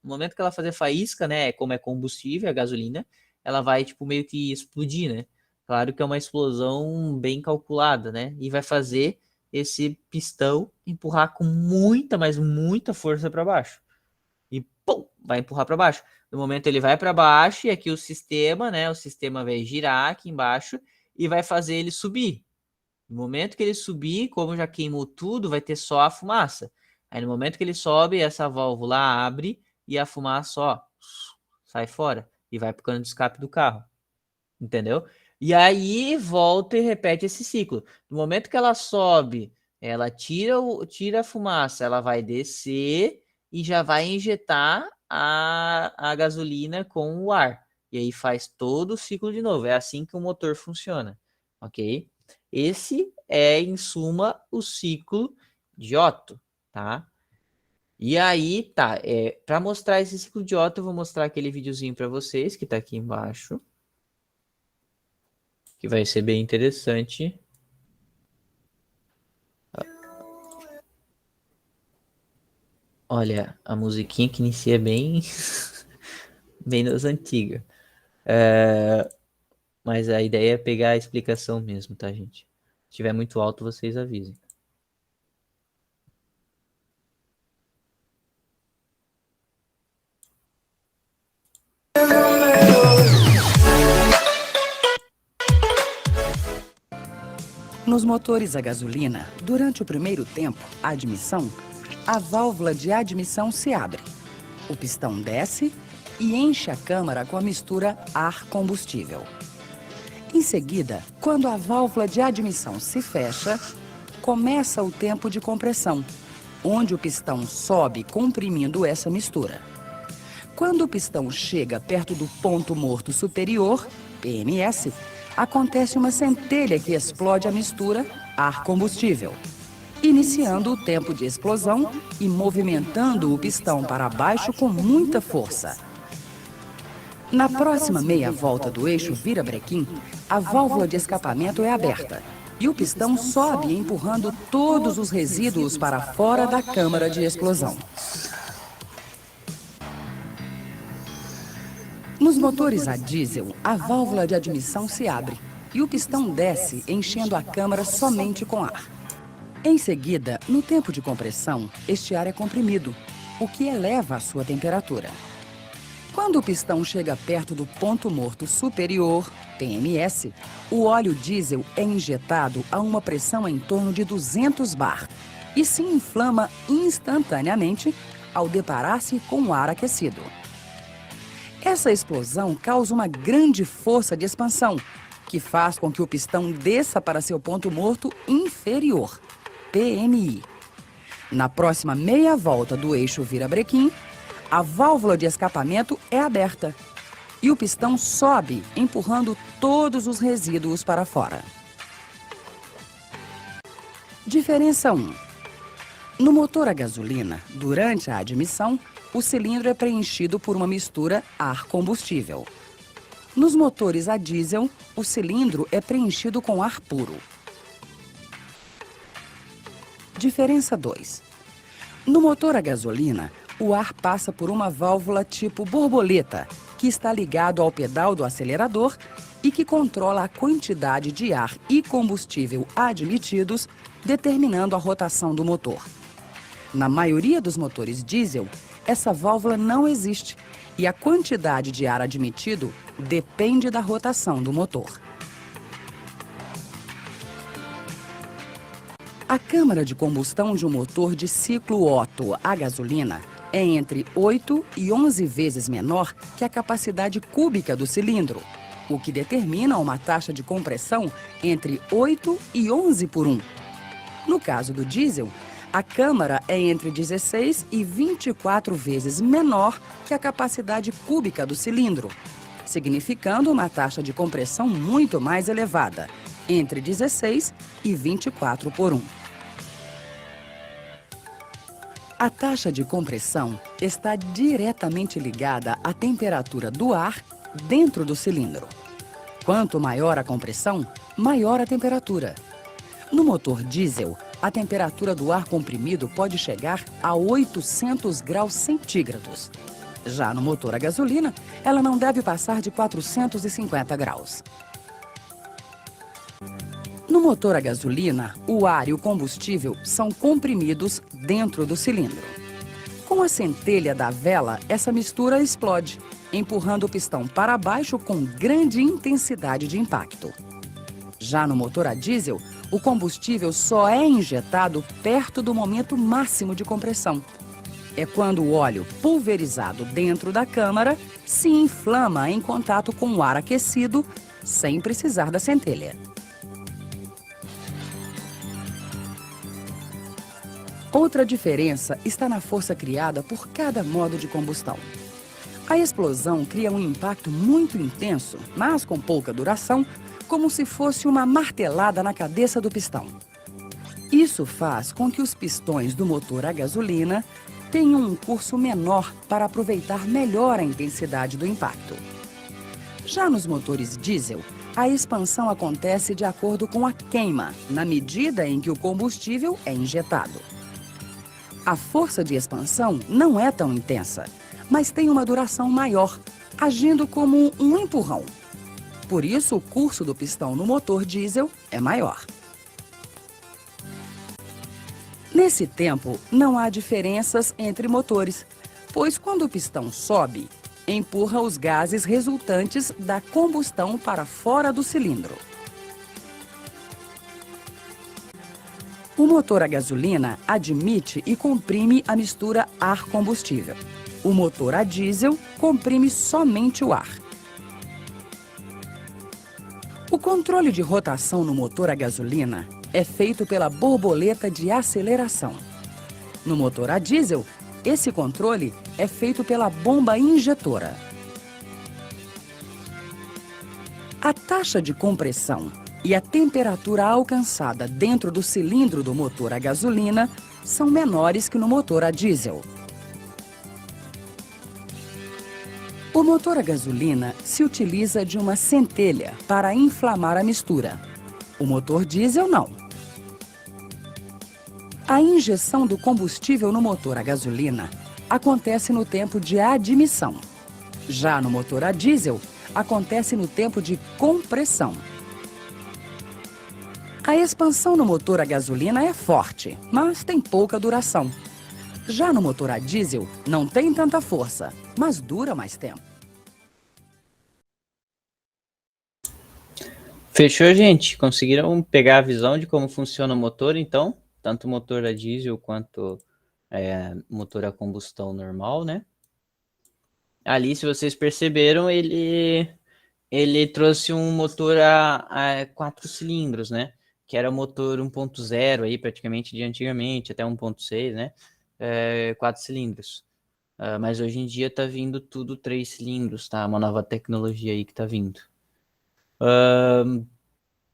No momento que ela fazer faísca, né, como é combustível, a gasolina, ela vai, tipo, meio que explodir, né? Claro que é uma explosão bem calculada, né? E vai fazer esse pistão empurrar com muita, mas muita força para baixo. E pum, vai empurrar para baixo. No momento ele vai para baixo e aqui o sistema, né? O sistema vai girar aqui embaixo e vai fazer ele subir. No momento que ele subir, como já queimou tudo, vai ter só a fumaça. Aí no momento que ele sobe, essa válvula abre e a fumaça, ó, sai fora e vai pro cano de escape do carro. Entendeu? E aí volta e repete esse ciclo. No momento que ela sobe, ela tira a fumaça, ela vai descer e já vai injetar a gasolina com o ar. E aí faz todo o ciclo de novo. É assim que o motor funciona, ok? Esse é, em suma, o ciclo de Otto, tá? E aí, tá, para mostrar esse ciclo de Otto, eu vou mostrar aquele videozinho para vocês, que tá aqui embaixo, que vai ser bem interessante. Olha, a musiquinha que inicia bem, bem das antigas. Mas a ideia é pegar a explicação mesmo, tá, gente? Se tiver muito alto, vocês avisem. Nos motores a gasolina, durante o primeiro tempo, a admissão, a válvula de admissão se abre. O pistão desce e enche a câmara com a mistura ar-combustível. Em seguida, quando a válvula de admissão se fecha, começa o tempo de compressão, onde o pistão sobe comprimindo essa mistura. Quando o pistão chega perto do ponto morto superior, PMS, acontece uma centelha que explode a mistura ar-combustível, iniciando o tempo de explosão e movimentando o pistão para baixo com muita força. Na próxima meia volta do eixo virabrequim, a válvula de escapamento é aberta e o pistão sobe empurrando todos os resíduos para fora da câmara de explosão. Nos motores a diesel, a válvula de admissão se abre e o pistão desce, enchendo a câmara somente com ar. Em seguida, no tempo de compressão, este ar é comprimido, o que eleva a sua temperatura. Quando o pistão chega perto do ponto morto superior, PMS, o óleo diesel é injetado a uma pressão em torno de 200 bar e se inflama instantaneamente ao deparar-se com o ar aquecido. Essa explosão causa uma grande força de expansão, que faz com que o pistão desça para seu ponto morto inferior, PMI. Na próxima meia volta do eixo virabrequim, a válvula de escapamento é aberta e o pistão sobe, empurrando todos os resíduos para fora. Diferença 1. No motor a gasolina, durante a admissão, o cilindro é preenchido por uma mistura ar-combustível. Nos motores a diesel, o cilindro é preenchido com ar puro. Diferença 2. No motor a gasolina, o ar passa por uma válvula tipo borboleta, que está ligado ao pedal do acelerador e que controla a quantidade de ar e combustível admitidos, determinando a rotação do motor. Na maioria dos motores diesel, essa válvula não existe e a quantidade de ar admitido depende da rotação do motor. A câmara de combustão de um motor de ciclo Otto a gasolina é entre 8 e 11 vezes menor que a capacidade cúbica do cilindro, o que determina uma taxa de compressão entre 8 e 11 por 1. No caso do diesel, a câmara é entre 16 e 24 vezes menor que a capacidade cúbica do cilindro, significando uma taxa de compressão muito mais elevada, entre 16 e 24 por 1. A taxa de compressão está diretamente ligada à temperatura do ar dentro do cilindro. Quanto maior a compressão, maior a temperatura. No motor diesel, a temperatura do ar comprimido pode chegar a 800 graus centígrados. Já no motor a gasolina, ela não deve passar de 450 graus. No motor a gasolina, o ar e o combustível são comprimidos dentro do cilindro. Com a a centelha da vela, essa mistura explode, empurrando o pistão para baixo com grande intensidade de impacto. Já no motor a diesel, o combustível só é injetado perto do momento máximo de compressão. É quando o óleo pulverizado dentro da câmara se inflama em contato com o ar aquecido, sem precisar da centelha. Outra diferença está na força criada por cada modo de combustão. A explosão cria um impacto muito intenso, mas com pouca duração, como se fosse uma martelada na cabeça do pistão. Isso faz com que os pistões do motor a gasolina tenham um curso menor para aproveitar melhor a intensidade do impacto. Já nos motores diesel, a expansão acontece de acordo com a queima, na medida em que o combustível é injetado. A força de expansão não é tão intensa, mas tem uma duração maior, agindo como um empurrão. Por isso, o curso do pistão no motor diesel é maior. Nesse tempo, não há diferenças entre motores, pois quando o pistão sobe, empurra os gases resultantes da combustão para fora do cilindro. O motor a gasolina admite e comprime a mistura ar-combustível. O motor a diesel comprime somente o ar. O controle de rotação no motor a gasolina é feito pela borboleta de aceleração. No motor a diesel, esse controle é feito pela bomba injetora. A taxa de compressão e a temperatura alcançada dentro do cilindro do motor a gasolina são menores que no motor a diesel. O motor a gasolina se utiliza de uma centelha para inflamar a mistura. O motor diesel não. A injeção do combustível no motor a gasolina acontece no tempo de admissão. Já no motor a diesel, acontece no tempo de compressão. A expansão no motor a gasolina é forte, mas tem pouca duração. Já no motor a diesel, não tem tanta força, mas dura mais tempo. Fechou, gente? Conseguiram pegar a visão de como funciona o motor, então? Tanto o motor a diesel quanto motor a combustão normal, né? Ali, se vocês perceberam, ele trouxe um motor a 4 cilindros, né? Que era o motor 1.0 aí, praticamente de antigamente, até 1.6, né? 4 cilindros. Mas hoje em dia tá vindo tudo 3 cilindros, tá? Uma nova tecnologia aí que tá vindo.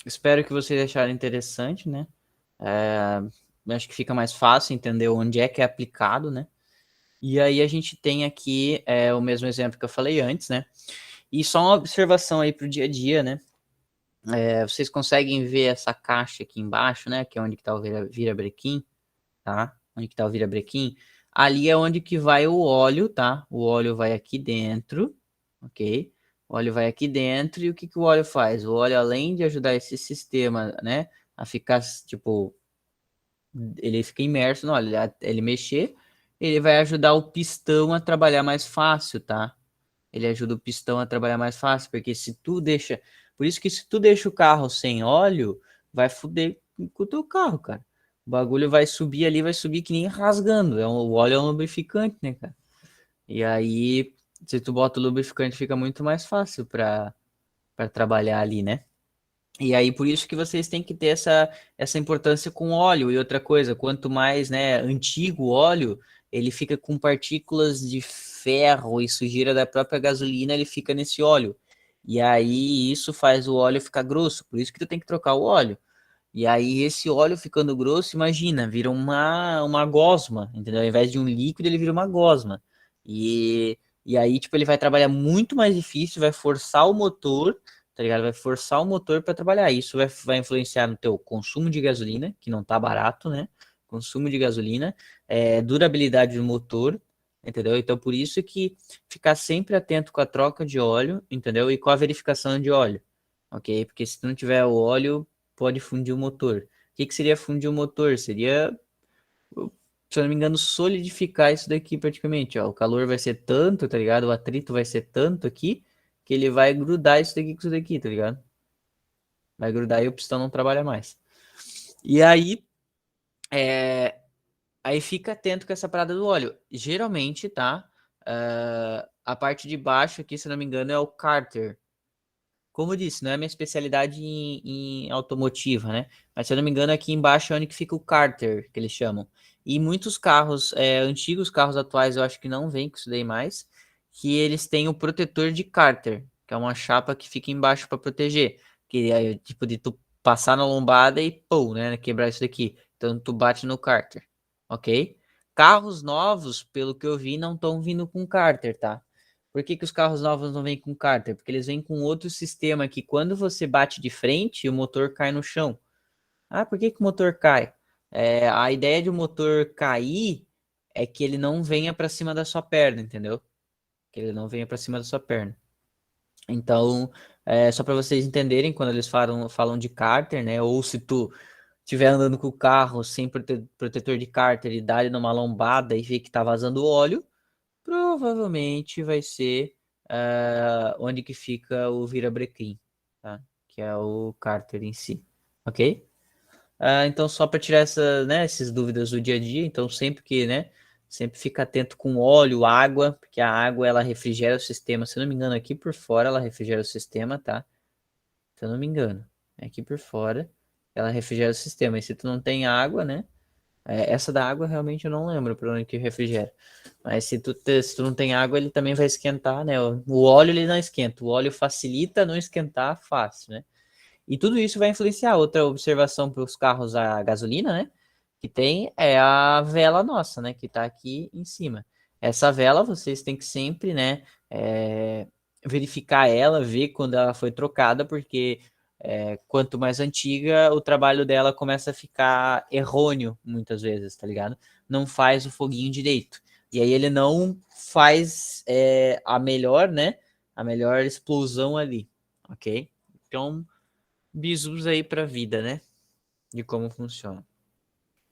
Espero que vocês acharam interessante, né? Acho que fica mais fácil entender onde é que é aplicado, né? E aí a gente tem aqui o mesmo exemplo que eu falei antes, né? E só uma observação aí para o dia a dia, né? Vocês conseguem ver essa caixa aqui embaixo, né? Que é onde que tá o virabrequim, tá? Onde que tá o virabrequim? Ali é onde que vai o óleo, tá? O óleo vai aqui dentro, ok? O óleo vai aqui dentro e o que que o óleo faz? O óleo, além de ajudar esse sistema, né? A ficar, tipo, ele fica imerso no óleo, ele mexer, ele vai ajudar o pistão a trabalhar mais fácil, tá? Ele ajuda o pistão a trabalhar mais fácil, porque se tu deixa... Por isso que se tu deixa o carro sem óleo, vai foder com o teu carro, cara. O bagulho vai subir ali, vai subir que nem rasgando. O óleo é um lubrificante, né, cara? E aí, se tu bota o lubrificante, fica muito mais fácil para trabalhar ali, né? E aí, por isso que vocês têm que ter essa importância com óleo. E outra coisa, quanto mais, né, antigo o óleo, ele fica com partículas de ferro e sujeira da própria gasolina, ele fica nesse óleo. E aí, isso faz o óleo ficar grosso. Por isso que tu tem que trocar o óleo. E aí, esse óleo ficando grosso, imagina, vira uma gosma, entendeu? Ao invés de um líquido, ele vira uma gosma. E aí, tipo, ele vai trabalhar muito mais difícil, vai forçar o motor, tá ligado? Vai forçar o motor para trabalhar. Isso vai influenciar no teu consumo de gasolina, que não tá barato, né? Consumo de gasolina, durabilidade do motor, entendeu? Então, por isso que ficar sempre atento com a troca de óleo, entendeu? E com a verificação de óleo, ok? Porque se não tiver o óleo, pode fundir o motor. O que seria fundir o motor? Seria, se eu não me engano, solidificar isso daqui praticamente, ó. O calor vai ser tanto, tá ligado? O atrito vai ser tanto aqui, que ele vai grudar isso daqui com isso daqui, tá ligado? Vai grudar e o pistão não trabalha mais. E aí, aí fica atento com essa parada do óleo. Geralmente, tá? A parte de baixo aqui, se não me engano, é o cárter. Como eu disse, não é a minha especialidade em automotiva, né? Mas se eu não me engano, aqui embaixo é onde que fica o cárter, que eles chamam. E muitos carros, antigos carros atuais, eu acho que não vem com isso daí mais, que eles têm o protetor de cárter, que é uma chapa que fica embaixo para proteger. Que é tipo de tu passar na lombada e pô, né? Quebrar isso daqui. Então tu bate no cárter, ok? Carros novos, pelo que eu vi, não estão vindo com cárter, tá? Por que que os carros novos não vêm com cárter? Porque eles vêm com outro sistema que quando você bate de frente, o motor cai no chão. Ah, por que que o motor cai? A ideia de o motor cair é que ele não venha para cima da sua perna, entendeu? Que ele não venha para cima da sua perna. Então, só para vocês entenderem, quando eles falam de cárter, né? Ou se tu estiver andando com o carro sem protetor de cárter e dá ele numa lombada e vê que tá vazando óleo, provavelmente vai ser onde que fica o virabrequim, tá? Que é o cárter em si, ok? Então só para tirar essas dúvidas do dia a dia, então sempre fica atento com óleo, água, porque a água ela refrigera o sistema, se eu não me engano aqui por fora ela refrigera o sistema, tá? Se eu não me engano, aqui por fora ela refrigera o sistema, e se tu não tem água, né? Essa da água realmente eu não lembro para onde que refrigera. Mas se tu não tem água, ele também vai esquentar, né? O óleo ele não esquenta. O óleo facilita não esquentar fácil, né? E tudo isso vai influenciar. Outra observação para os carros a gasolina, né? Que tem é a vela nossa, né? Que está aqui em cima. Essa vela vocês têm que sempre, né? Verificar ela, ver quando ela foi trocada, porque quanto mais antiga, o trabalho dela começa a ficar errôneo muitas vezes, tá ligado? Não faz o foguinho direito. E aí ele não faz a melhor, né? A melhor explosão ali, ok? Então, bisus aí pra vida, né? De como funciona.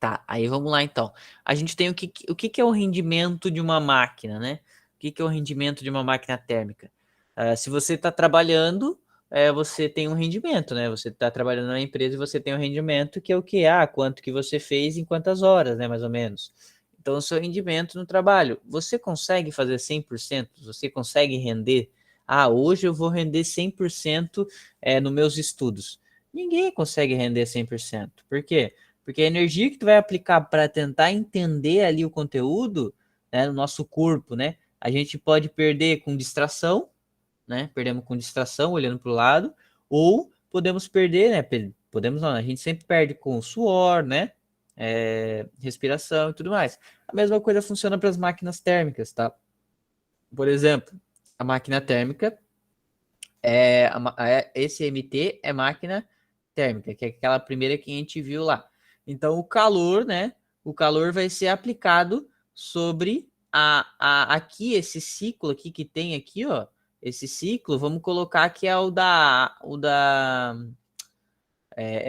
Tá, aí vamos lá então. A gente tem o que é o rendimento de uma máquina, né? O que é o rendimento de uma máquina térmica? Se você está trabalhando, você tem um rendimento, né? Você está trabalhando na empresa e você tem um rendimento que é o que? Quanto que você fez em quantas horas, né? Mais ou menos. Então, o seu rendimento no trabalho. Você consegue fazer 100%? Você consegue render? Hoje eu vou render 100% nos meus estudos. Ninguém consegue render 100%. Por quê? Porque a energia que tu vai aplicar para tentar entender ali o conteúdo, né, no nosso corpo, né? A gente pode perder com distração, né? Perdemos com distração, olhando para o lado, ou podemos perder, né? Podemos não, a gente sempre perde com suor, né? Respiração e tudo mais. A mesma coisa funciona para as máquinas térmicas, tá? Por exemplo, a máquina térmica esse MT é máquina térmica, que é aquela primeira que a gente viu lá. Então, o calor, né? O calor vai ser aplicado sobre aqui, esse ciclo aqui que tem aqui, ó. Esse ciclo, vamos colocar que é é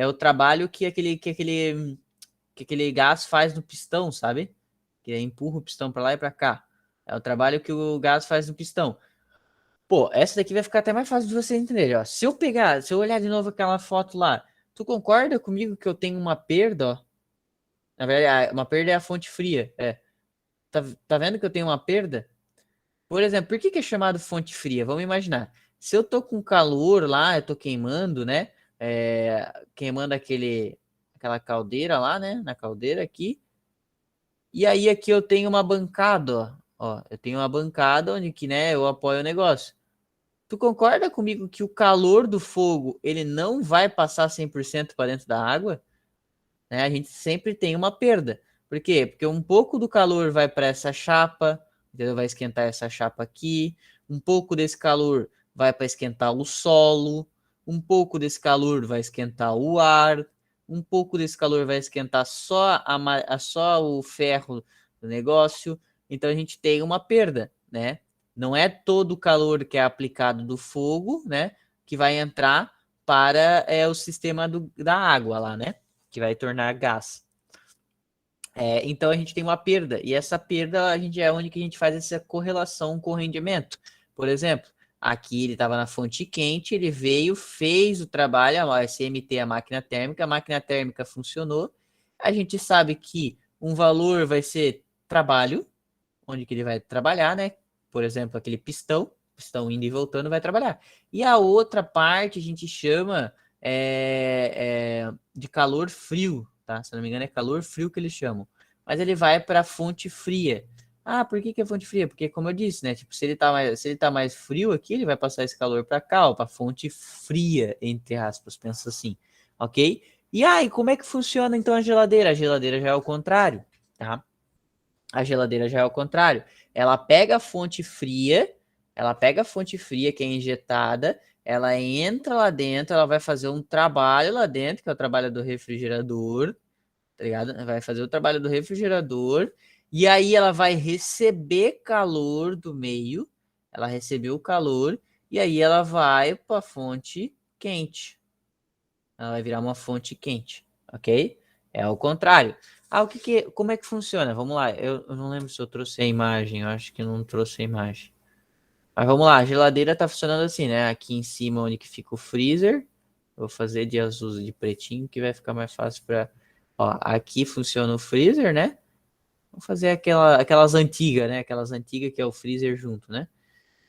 o trabalho que aquele gás faz no pistão, sabe? Que empurra o pistão para lá e para cá. É o trabalho que o gás faz no pistão. Pô, essa daqui vai ficar até mais fácil de você entender, ó. Se eu olhar de novo aquela foto lá, tu concorda comigo que eu tenho uma perda, ó? Na verdade, uma perda é a fonte fria, Tá vendo que eu tenho uma perda? Por exemplo, por que é chamado fonte fria? Vamos imaginar. Se eu tô com calor lá, eu tô queimando, né? Queimando aquela caldeira lá, né? Na caldeira aqui. E aí aqui eu tenho uma bancada, ó. Eu tenho uma bancada onde que, né, eu apoio o negócio. Tu concorda comigo que o calor do fogo, ele não vai passar 100% para dentro da água? Né? A gente sempre tem uma perda. Por quê? Porque um pouco do calor vai para essa chapa, entendeu? Vai esquentar essa chapa aqui. Um pouco desse calor vai para esquentar o solo. Um pouco desse calor vai esquentar o ar. Um pouco desse calor vai esquentar só o ferro do negócio. Então a gente tem uma perda, né? Não é todo o calor que é aplicado do fogo, né? Que vai entrar para o sistema da água lá, né? Que vai tornar gás. Então a gente tem uma perda, e essa perda a gente é onde que a gente faz essa correlação com o rendimento. Por exemplo, aqui ele estava na fonte quente, ele veio, fez o trabalho, a SMT, a máquina térmica funcionou. A gente sabe que um valor vai ser trabalho, onde que ele vai trabalhar, né? Por exemplo, aquele pistão indo e voltando vai trabalhar. E a outra parte a gente chama de calor frio, tá? Se não me engano, é calor frio que eles chamam. Mas ele vai para a fonte fria. Ah, por que é fonte fria? Porque, como eu disse, né? Tipo, se ele tá mais frio aqui, ele vai passar esse calor para cá, para a fonte fria, entre aspas, pensa assim, ok? E aí, como é que funciona então a geladeira? A geladeira já é o contrário, tá? A geladeira já é o contrário. Ela pega a fonte fria que é injetada, ela entra lá dentro, ela vai fazer um trabalho lá dentro, que é o trabalho do refrigerador, tá ligado? Vai fazer o trabalho do refrigerador, e aí ela vai receber calor do meio, ela recebeu o calor, e aí ela vai para a fonte quente. Ela vai virar uma fonte quente, ok? É o contrário. Como é que funciona? Vamos lá, eu não lembro se eu trouxe a imagem, eu acho que não trouxe a imagem. Mas vamos lá, a geladeira tá funcionando assim, né? Aqui em cima onde que fica o freezer, vou fazer de azul e de pretinho, que vai ficar mais fácil para... Ó, aqui funciona o freezer, né? Vamos fazer aquelas antigas, né? Aquelas antigas que é o freezer junto, né?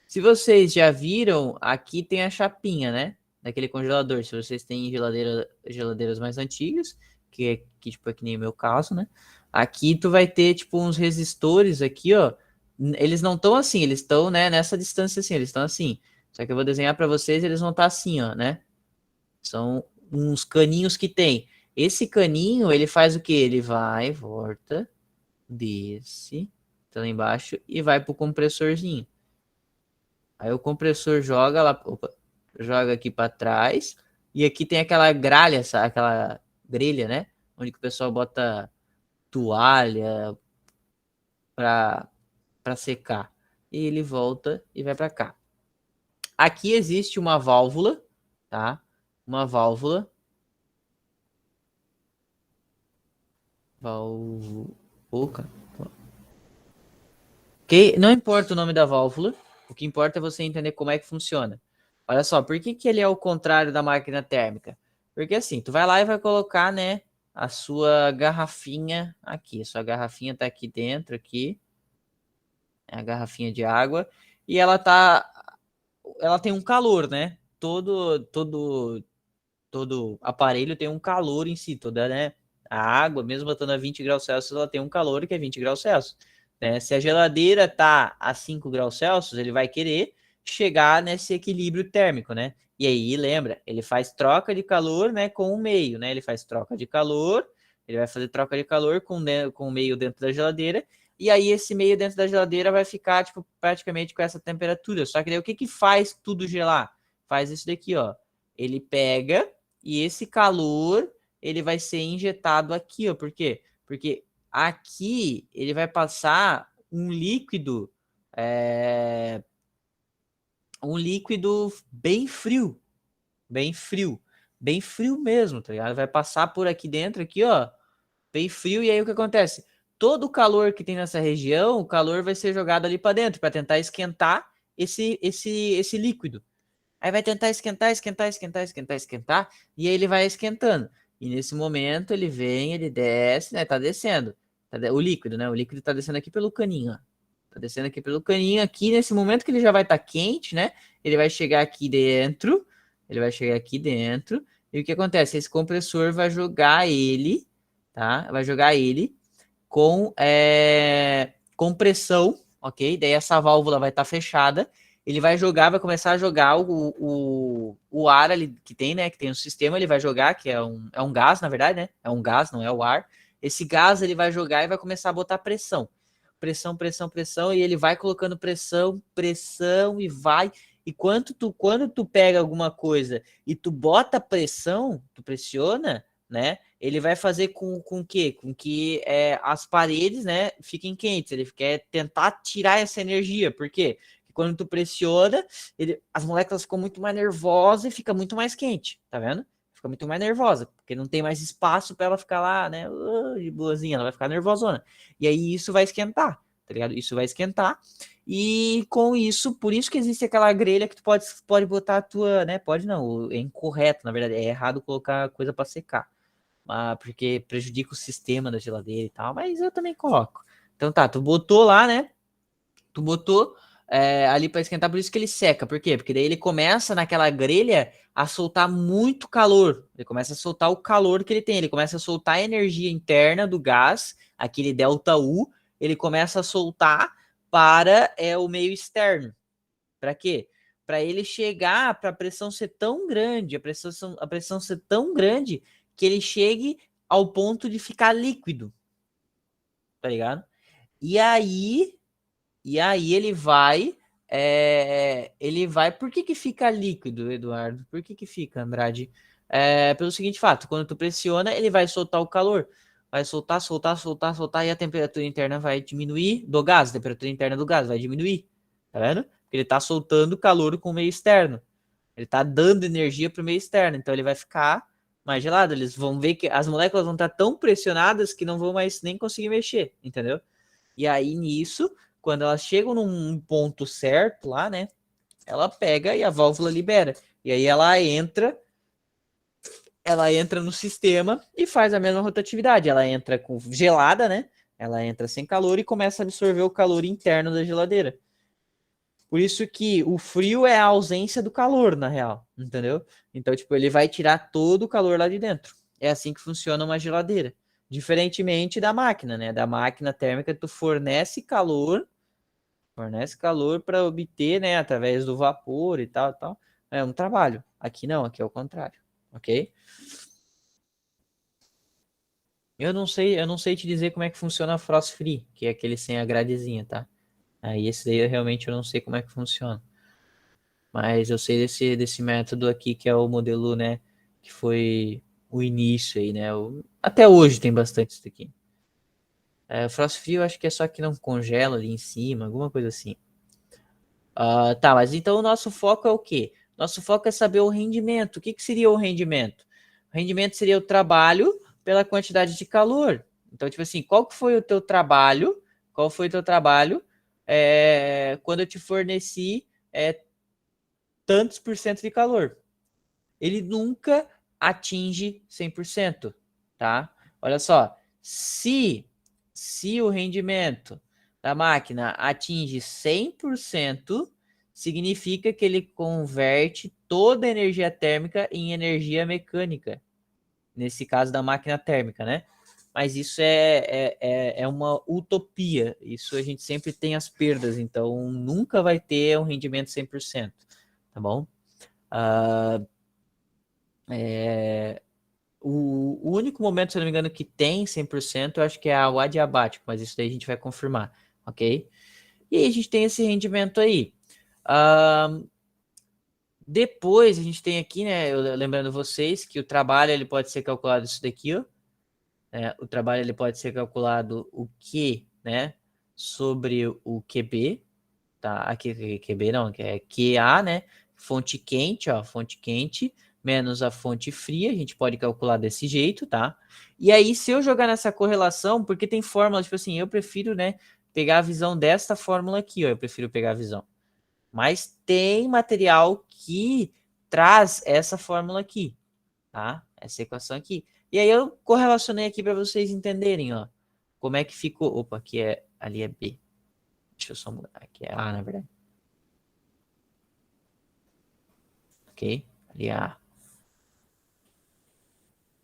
Se vocês já viram, aqui tem a chapinha, né? Daquele congelador. Se vocês têm geladeiras mais antigas, tipo, é que nem o meu caso, né? Aqui tu vai ter, tipo, uns resistores aqui, ó. Eles não estão assim, eles estão, né, nessa distância assim, eles estão assim. Só que eu vou desenhar para vocês, eles vão estar assim, ó, né? São uns caninhos que tem. Esse caninho, ele faz o quê? Ele vai, volta, desce, tá lá embaixo e vai pro compressorzinho. Aí o compressor joga lá, joga aqui para trás. E aqui tem aquela gralha, aquela grelha, né? Onde que o pessoal bota toalha para secar. E ele volta e vai para cá. Aqui existe uma válvula, tá? Uma válvula. Válvula. Ok? Não importa o nome da válvula. O que importa é você entender como é que funciona. Olha só, por que ele é o contrário da máquina térmica? Porque assim, tu vai lá e vai colocar, né, a sua garrafinha aqui. A sua garrafinha tá aqui dentro, aqui. É a garrafinha de água. E ela tem um calor, né? Todo aparelho tem um calor em si, toda, né? A água, mesmo estando a 20 graus Celsius, ela tem um calor que é 20 graus Celsius. Né? Se a geladeira tá a 5 graus Celsius, ele vai querer chegar nesse equilíbrio térmico, né? E aí, lembra, ele faz troca de calor, né, com o meio, né? Ele faz troca de calor, ele vai fazer troca de calor com o meio dentro da geladeira, e aí esse meio dentro da geladeira vai ficar, tipo, praticamente com essa temperatura. Só que daí o que faz tudo gelar? Faz isso daqui, ó. Ele pega e esse calor, ele vai ser injetado aqui, ó. Por quê? Porque aqui ele vai passar um líquido bem frio, bem frio mesmo, tá ligado? Vai passar por aqui dentro, aqui, ó, bem frio, e aí o que acontece? Todo o calor que tem nessa região, o calor vai ser jogado ali para dentro, para tentar esquentar esse líquido. Aí vai tentar esquentar, e aí ele vai esquentando. E nesse momento ele vem, ele desce, né? Tá descendo. O líquido, né? O líquido tá descendo aqui pelo caninho, ó. Tá descendo aqui pelo caninho. Aqui, nesse momento que ele já vai estar quente, né? Ele vai chegar aqui dentro. E o que acontece? Esse compressor vai jogar ele, tá? Vai jogar ele com pressão, ok? Daí essa válvula vai estar fechada. Ele vai começar a jogar o ar ali que tem, né? Que tem um sistema, ele vai jogar, que é um gás, na verdade, né? É um gás, não é o ar. Esse gás ele vai jogar e vai começar a botar pressão. Pressão, e ele vai colocando pressão e vai. E quando tu pega alguma coisa e tu bota pressão, tu pressiona, né? Ele vai fazer com que as paredes, né, fiquem quentes. Ele quer tentar tirar essa energia. Por quê? Porque quando tu pressiona, as moléculas ficam muito mais nervosas e fica muito mais quente. Tá vendo? fica muito mais nervosa, porque não tem mais espaço para ela ficar lá, né, de boazinha, ela vai ficar nervosona. E aí isso vai esquentar, tá ligado? Isso vai esquentar. E com isso, por isso que existe aquela grelha que tu pode botar a tua, né? Pode não, é incorreto, na verdade, é errado colocar coisa para secar. Porque prejudica o sistema da geladeira e tal, mas eu também coloco. Então tá, tu botou lá, né? Tu botou ali para esquentar, por isso que ele seca. Por quê? Porque daí ele começa naquela grelha a soltar muito calor. Ele começa a soltar o calor que ele tem. Ele começa a soltar a energia interna do gás, aquele ΔU. Ele começa a soltar para o meio externo. Para quê? Para ele chegar, para a pressão ser tão grande, a pressão ser tão grande que ele chegue ao ponto de ficar líquido. Tá ligado? E aí ele vai, por que fica líquido, Eduardo? Por que fica, Andrade? Pelo seguinte fato, quando tu pressiona, ele vai soltar o calor, vai soltar, e a temperatura interna vai diminuir do gás, a temperatura interna do gás vai diminuir, tá vendo? Porque ele tá soltando calor com o meio externo, ele tá dando energia pro meio externo, então ele vai ficar mais gelado, eles vão ver que as moléculas vão estar tão pressionadas que não vão mais nem conseguir mexer, entendeu? E aí, nisso, quando elas chegam num ponto certo lá, né? Ela pega e a válvula libera. E aí ela entra no sistema e faz a mesma rotatividade. Ela entra com gelada, né? Ela entra sem calor e começa a absorver o calor interno da geladeira. Por isso que o frio é a ausência do calor, na real, entendeu? Então, tipo, ele vai tirar todo o calor lá de dentro. É assim que funciona uma geladeira. Diferentemente da máquina, né? Da máquina térmica, tu fornece calor para obter, né, através do vapor e tal, tal. É um trabalho. Aqui não, aqui é o contrário, ok? Eu não sei te dizer como é que funciona a Frost Free, que é aquele sem a gradezinha, tá? Aí esse daí eu realmente não sei como é que funciona. Mas eu sei desse método aqui, que é o modelo, né, que foi o início aí, né? Até hoje tem bastante isso daqui. Frost Free eu acho que é só que não congela ali em cima, alguma coisa assim. Tá, mas então o nosso foco é o quê? Nosso foco é saber o rendimento. O que seria o rendimento? O rendimento seria o trabalho pela quantidade de calor. Então, tipo assim, qual que foi o teu trabalho? Qual foi o teu trabalho quando eu te forneci tantos por cento de calor? Ele nunca atinge 100%, tá? Olha só, se o rendimento da máquina atinge 100%, significa que ele converte toda a energia térmica em energia mecânica. Nesse caso da máquina térmica, né? Mas isso é uma utopia. Isso a gente sempre tem as perdas, então nunca vai ter um rendimento 100%, tá bom? O único momento, se eu não me engano, que tem 100%, eu acho que é o adiabático, mas isso daí a gente vai confirmar, ok? E aí a gente tem esse rendimento aí. Depois a gente tem aqui, né, lembrando vocês que o trabalho ele pode ser calculado isso daqui, ó. O trabalho ele pode ser calculado o Q, né, sobre o QB, tá? Aqui QB não, que é QA, né? Fonte quente, ó, fonte quente menos a fonte fria, a gente pode calcular desse jeito, tá? E aí, se eu jogar nessa correlação, porque tem fórmula, tipo assim, eu prefiro, né, pegar a visão desta fórmula aqui, ó, eu prefiro pegar a visão. Mas tem material que traz essa fórmula aqui, tá? Essa equação aqui. E aí eu correlacionei aqui para vocês entenderem, ó, como é que ficou. Opa, ali é B. Deixa eu só mudar. Aqui é A, na verdade. Ok? Ali é A.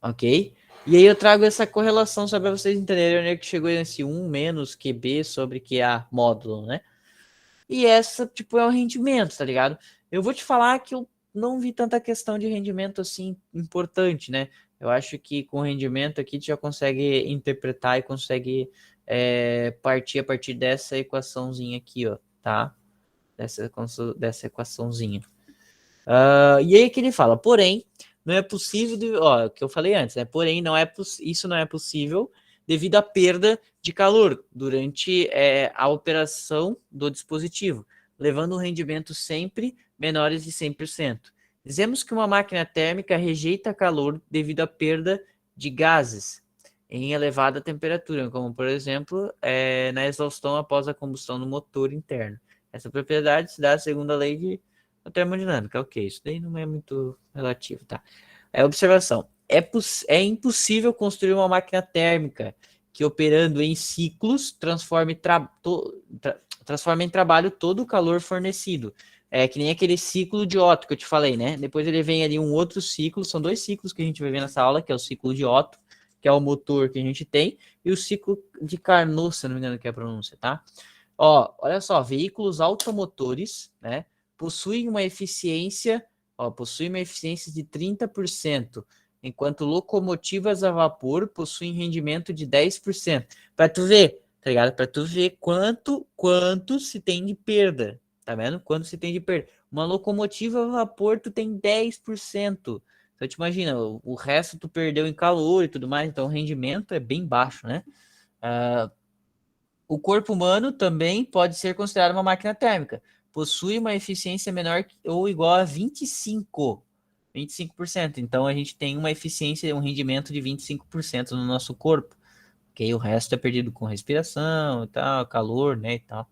Ok? E aí eu trago essa correlação só para vocês entenderem onde é que chegou esse 1 menos QB sobre QA módulo, né? E essa, tipo, é o rendimento, tá ligado? Eu vou te falar que eu não vi tanta questão de rendimento assim importante, né? Eu acho que com rendimento aqui tu já consegue interpretar e consegue partir a partir dessa equaçãozinha aqui, ó, tá? Dessa equaçãozinha. E aí que ele fala, porém, não é possível, ó, o que eu falei antes, né? Porém, isso não é possível devido à perda de calor durante a operação do dispositivo, levando um rendimento sempre menores de 100%. Dizemos que uma máquina térmica rejeita calor devido à perda de gases em elevada temperatura, como, por exemplo, na exaustão após a combustão do motor interno. Essa propriedade se dá segundo a lei de termodinâmica. Ok, isso daí não é muito relativo, tá? Observação. É impossível construir uma máquina térmica que, operando em ciclos, transforme em trabalho todo o calor fornecido. É que nem aquele ciclo de Otto que eu te falei, né? Depois ele vem ali um outro ciclo, são 2 ciclos que a gente vai ver nessa aula, que é o ciclo de Otto, que é o motor que a gente tem, e o ciclo de Carnot, se não me engano que é a pronúncia, tá? Ó, olha só, veículos automotores, né, possuem uma eficiência de 30%, enquanto locomotivas a vapor possuem rendimento de 10%. Para tu ver, tá ligado? Para tu ver quanto se tem de perda, tá vendo? Quanto se tem de perda. Uma locomotiva a vapor tu tem 10%. Então, te imagina, o resto tu perdeu em calor e tudo mais, então o rendimento é bem baixo, né? O corpo humano também pode ser considerado uma máquina térmica. Possui uma eficiência menor ou igual a 25%. Então, a gente tem uma eficiência, um rendimento de 25% no nosso corpo. Okay? O resto é perdido com respiração e tal, calor, né, e tal.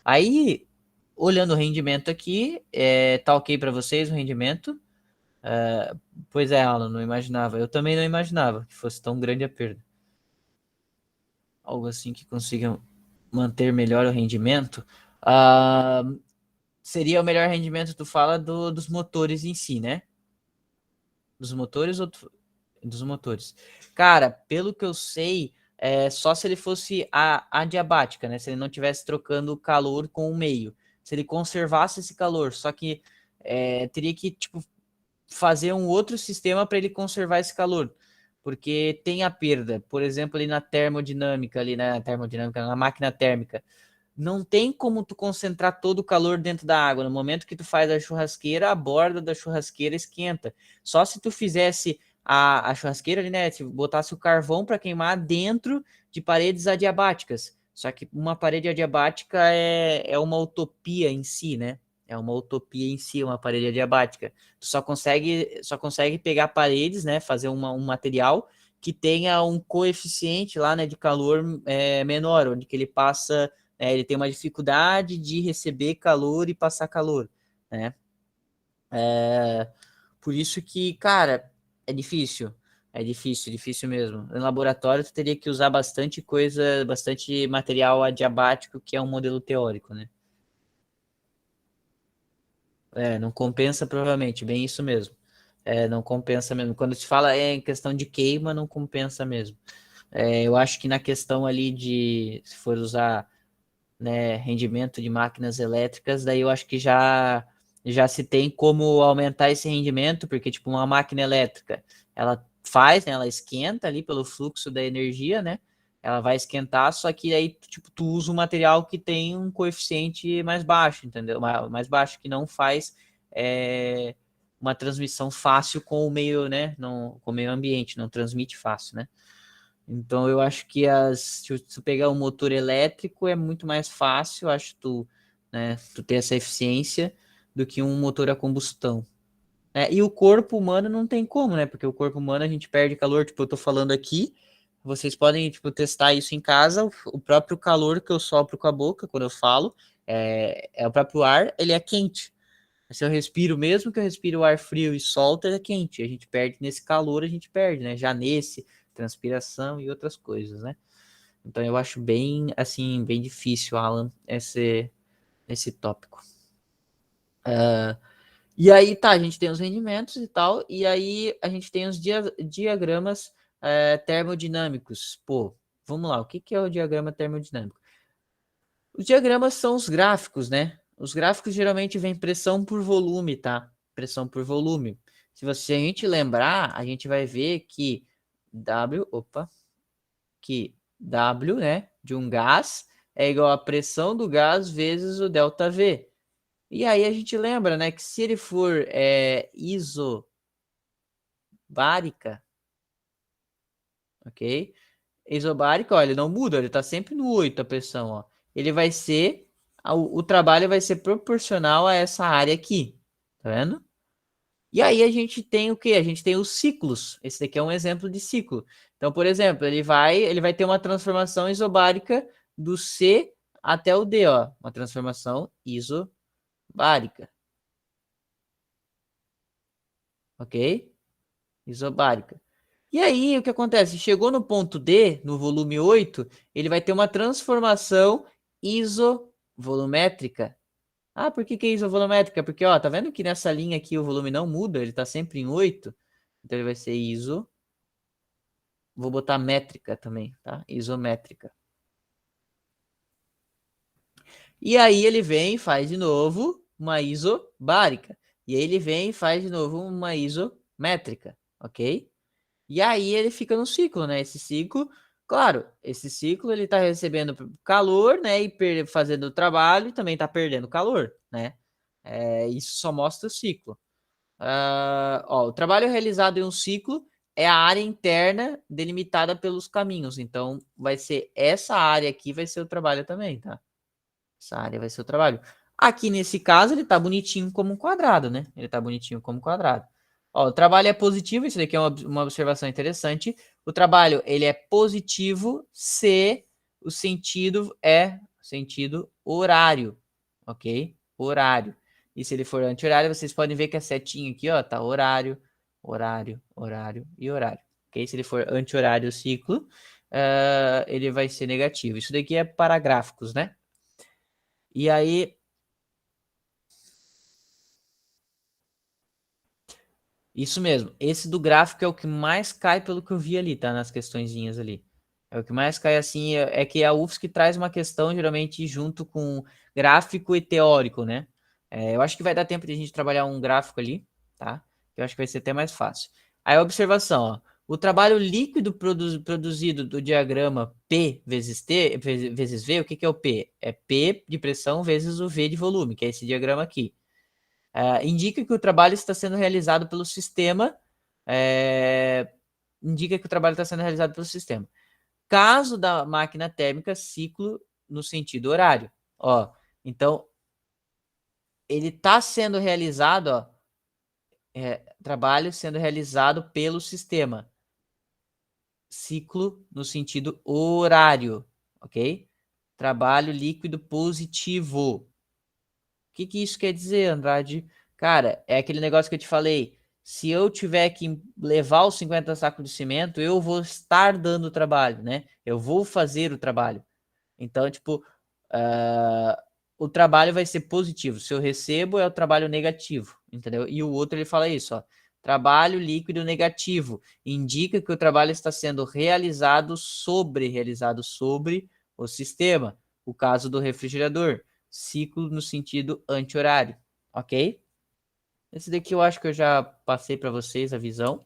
Aí, olhando o rendimento aqui, tá ok para vocês o rendimento? Pois é, Alan, não imaginava. Eu também não imaginava que fosse tão grande a perda. Algo assim que consiga manter melhor o rendimento. Seria o melhor rendimento, tu fala dos motores em si, né? Dos motores ou dos motores? Cara, pelo que eu sei, só se ele fosse adiabática, né? Se ele não tivesse trocando calor com o meio. Se ele conservasse esse calor, só que teria que, tipo, fazer um outro sistema para ele conservar esse calor, porque tem a perda, por exemplo, ali na termodinâmica, na máquina térmica, não tem como tu concentrar todo o calor dentro da água. No momento que tu faz a churrasqueira, a borda da churrasqueira esquenta. Só se tu fizesse a churrasqueira ali, né, se botasse o carvão para queimar dentro de paredes adiabáticas. Só que uma parede adiabática é uma utopia em si, né? É uma utopia em si, uma parede adiabática. Tu só consegue pegar paredes, né? Fazer um material que tenha um coeficiente lá, né, de calor menor, onde que ele passa, ele tem uma dificuldade de receber calor e passar calor, né? Por isso que, cara, é difícil. É difícil mesmo. No laboratório, tu teria que usar bastante coisa, bastante material adiabático, que é um modelo teórico, né? Não compensa provavelmente, bem isso mesmo. Não compensa mesmo. Quando se fala em questão de queima, não compensa mesmo. Eu acho que na questão ali de, se for usar, né, rendimento de máquinas elétricas, daí eu acho que já se tem como aumentar esse rendimento, porque tipo uma máquina elétrica, ela faz, né, ela esquenta ali pelo fluxo da energia, né? Ela vai esquentar, só que aí tipo tu usa um material que tem um coeficiente mais baixo, entendeu? Mais baixo que não faz uma transmissão fácil com o meio, né? Não, com o meio ambiente, não transmite fácil, né? Então eu acho que se tu pegar um motor elétrico é muito mais fácil, acho tu ter essa eficiência do que um motor a combustão. E o corpo humano não tem como, né? Porque o corpo humano a gente perde calor, tipo, eu tô falando aqui, vocês podem, tipo, testar isso em casa, o próprio calor que eu sopro com a boca quando eu falo, é o próprio ar, ele é quente. Se eu respiro, mesmo que eu respire o ar frio e solto, é quente. A gente perde nesse calor, a gente perde, né? Já nesse, transpiração e outras coisas, né? Então eu acho bem, assim, bem difícil, Alan, esse tópico. E aí, tá, a gente tem os rendimentos e tal, e aí a gente tem os diagramas termodinâmicos. Pô, vamos lá, o que é o diagrama termodinâmico? Os diagramas são os gráficos, né? Os gráficos geralmente vêm pressão por volume, tá? Pressão por volume. Se a gente lembrar, a gente vai ver que W, né, de um gás é igual a pressão do gás vezes o ΔV. E aí a gente lembra, né, que se ele for isobárica, ok? Isobárica, ó, ele não muda, ele tá sempre no 8 a pressão, ó. Ele vai ser, o trabalho vai ser proporcional a essa área aqui, tá vendo? E aí a gente tem o quê? A gente tem os ciclos. Esse daqui é um exemplo de ciclo. Então, por exemplo, ele vai ter uma transformação isobárica do C até o D, ó. Uma transformação isobárica. Ok? Isobárica. E aí, o que acontece? Chegou no ponto D, no volume 8, ele vai ter uma transformação isovolumétrica. Ah, por que que é isovolumétrica? Porque, ó, tá vendo que nessa linha aqui o volume não muda, ele tá sempre em 8. Então ele vai ser iso. Vou botar métrica também, tá? Isométrica. E aí ele vem e faz de novo uma isobárica. E aí ele vem e faz de novo uma isométrica, ok? E aí ele fica no ciclo, né? Esse ciclo, claro, esse ciclo ele tá recebendo calor, né? E fazendo o trabalho e também tá perdendo calor, né? Isso só mostra o ciclo. Ó, o trabalho realizado em um ciclo é a área interna delimitada pelos caminhos. Então, vai ser essa área aqui, vai ser o trabalho também, tá? Essa área vai ser o trabalho. Aqui nesse caso, ele tá bonitinho como um quadrado, né? Ele tá bonitinho como um quadrado. Ó, o trabalho é positivo, isso daqui é uma observação interessante. O trabalho, ele é positivo se o sentido é sentido horário, ok? Horário. E se ele for anti-horário, vocês podem ver que a setinha aqui, ó, tá horário, horário, horário e horário. Ok? Se ele for anti-horário o ciclo, ele vai ser negativo. Isso daqui é para gráficos, né? E aí, isso mesmo. Esse do gráfico é o que mais cai pelo que eu vi ali, tá? Nas questõezinhas ali. É o que mais cai assim, é que a UFSC traz uma questão geralmente junto com gráfico e teórico, né? Eu acho que vai dar tempo de a gente trabalhar um gráfico ali, tá? Eu acho que vai ser até mais fácil. Aí a observação, ó. O trabalho líquido produzido do diagrama P vezes T vezes V, o que que é o P? É P de pressão vezes o V de volume, que é esse diagrama aqui. Indica que o trabalho está sendo realizado pelo sistema. Indica que o trabalho está sendo realizado pelo sistema. Caso da máquina térmica, ciclo no sentido horário. Ó, então, ele está sendo realizado, ó, trabalho sendo realizado pelo sistema. Ciclo no sentido horário, ok? Trabalho líquido positivo. O que que isso quer dizer, Andrade? Cara, é aquele negócio que eu te falei. Se eu tiver que levar os 50 sacos de cimento, eu vou estar dando trabalho, né? Eu vou fazer o trabalho. Então, tipo, o trabalho vai ser positivo. Se eu recebo, é o trabalho negativo, entendeu? E o outro, ele fala isso, ó. Trabalho líquido negativo. Indica que o trabalho está sendo realizado sobre o sistema. O caso do refrigerador. Ciclo no sentido anti-horário, ok? Esse daqui eu acho que eu já passei para vocês a visão,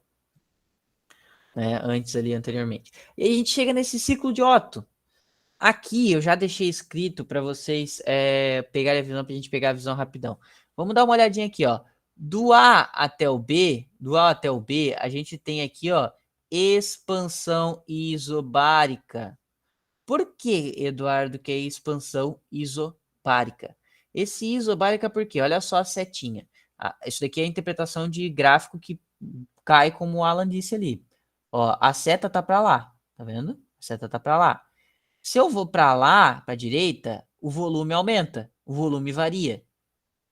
né? Antes ali, anteriormente. E aí a gente chega nesse ciclo de Otto. Aqui eu já deixei escrito para vocês pegarem a visão, para a gente pegar a visão rapidão. Vamos dar uma olhadinha aqui, ó. Do A até o B, a gente tem aqui, ó, expansão isobárica. Por que, Eduardo, que é expansão isobárica? Esse isobárica por quê? Olha só a setinha. Isso daqui é a interpretação de gráfico que cai como o Alan disse ali. Ó, a seta tá para lá, tá vendo? A seta tá para lá. Se eu vou para lá, para a direita, o volume aumenta, o volume varia.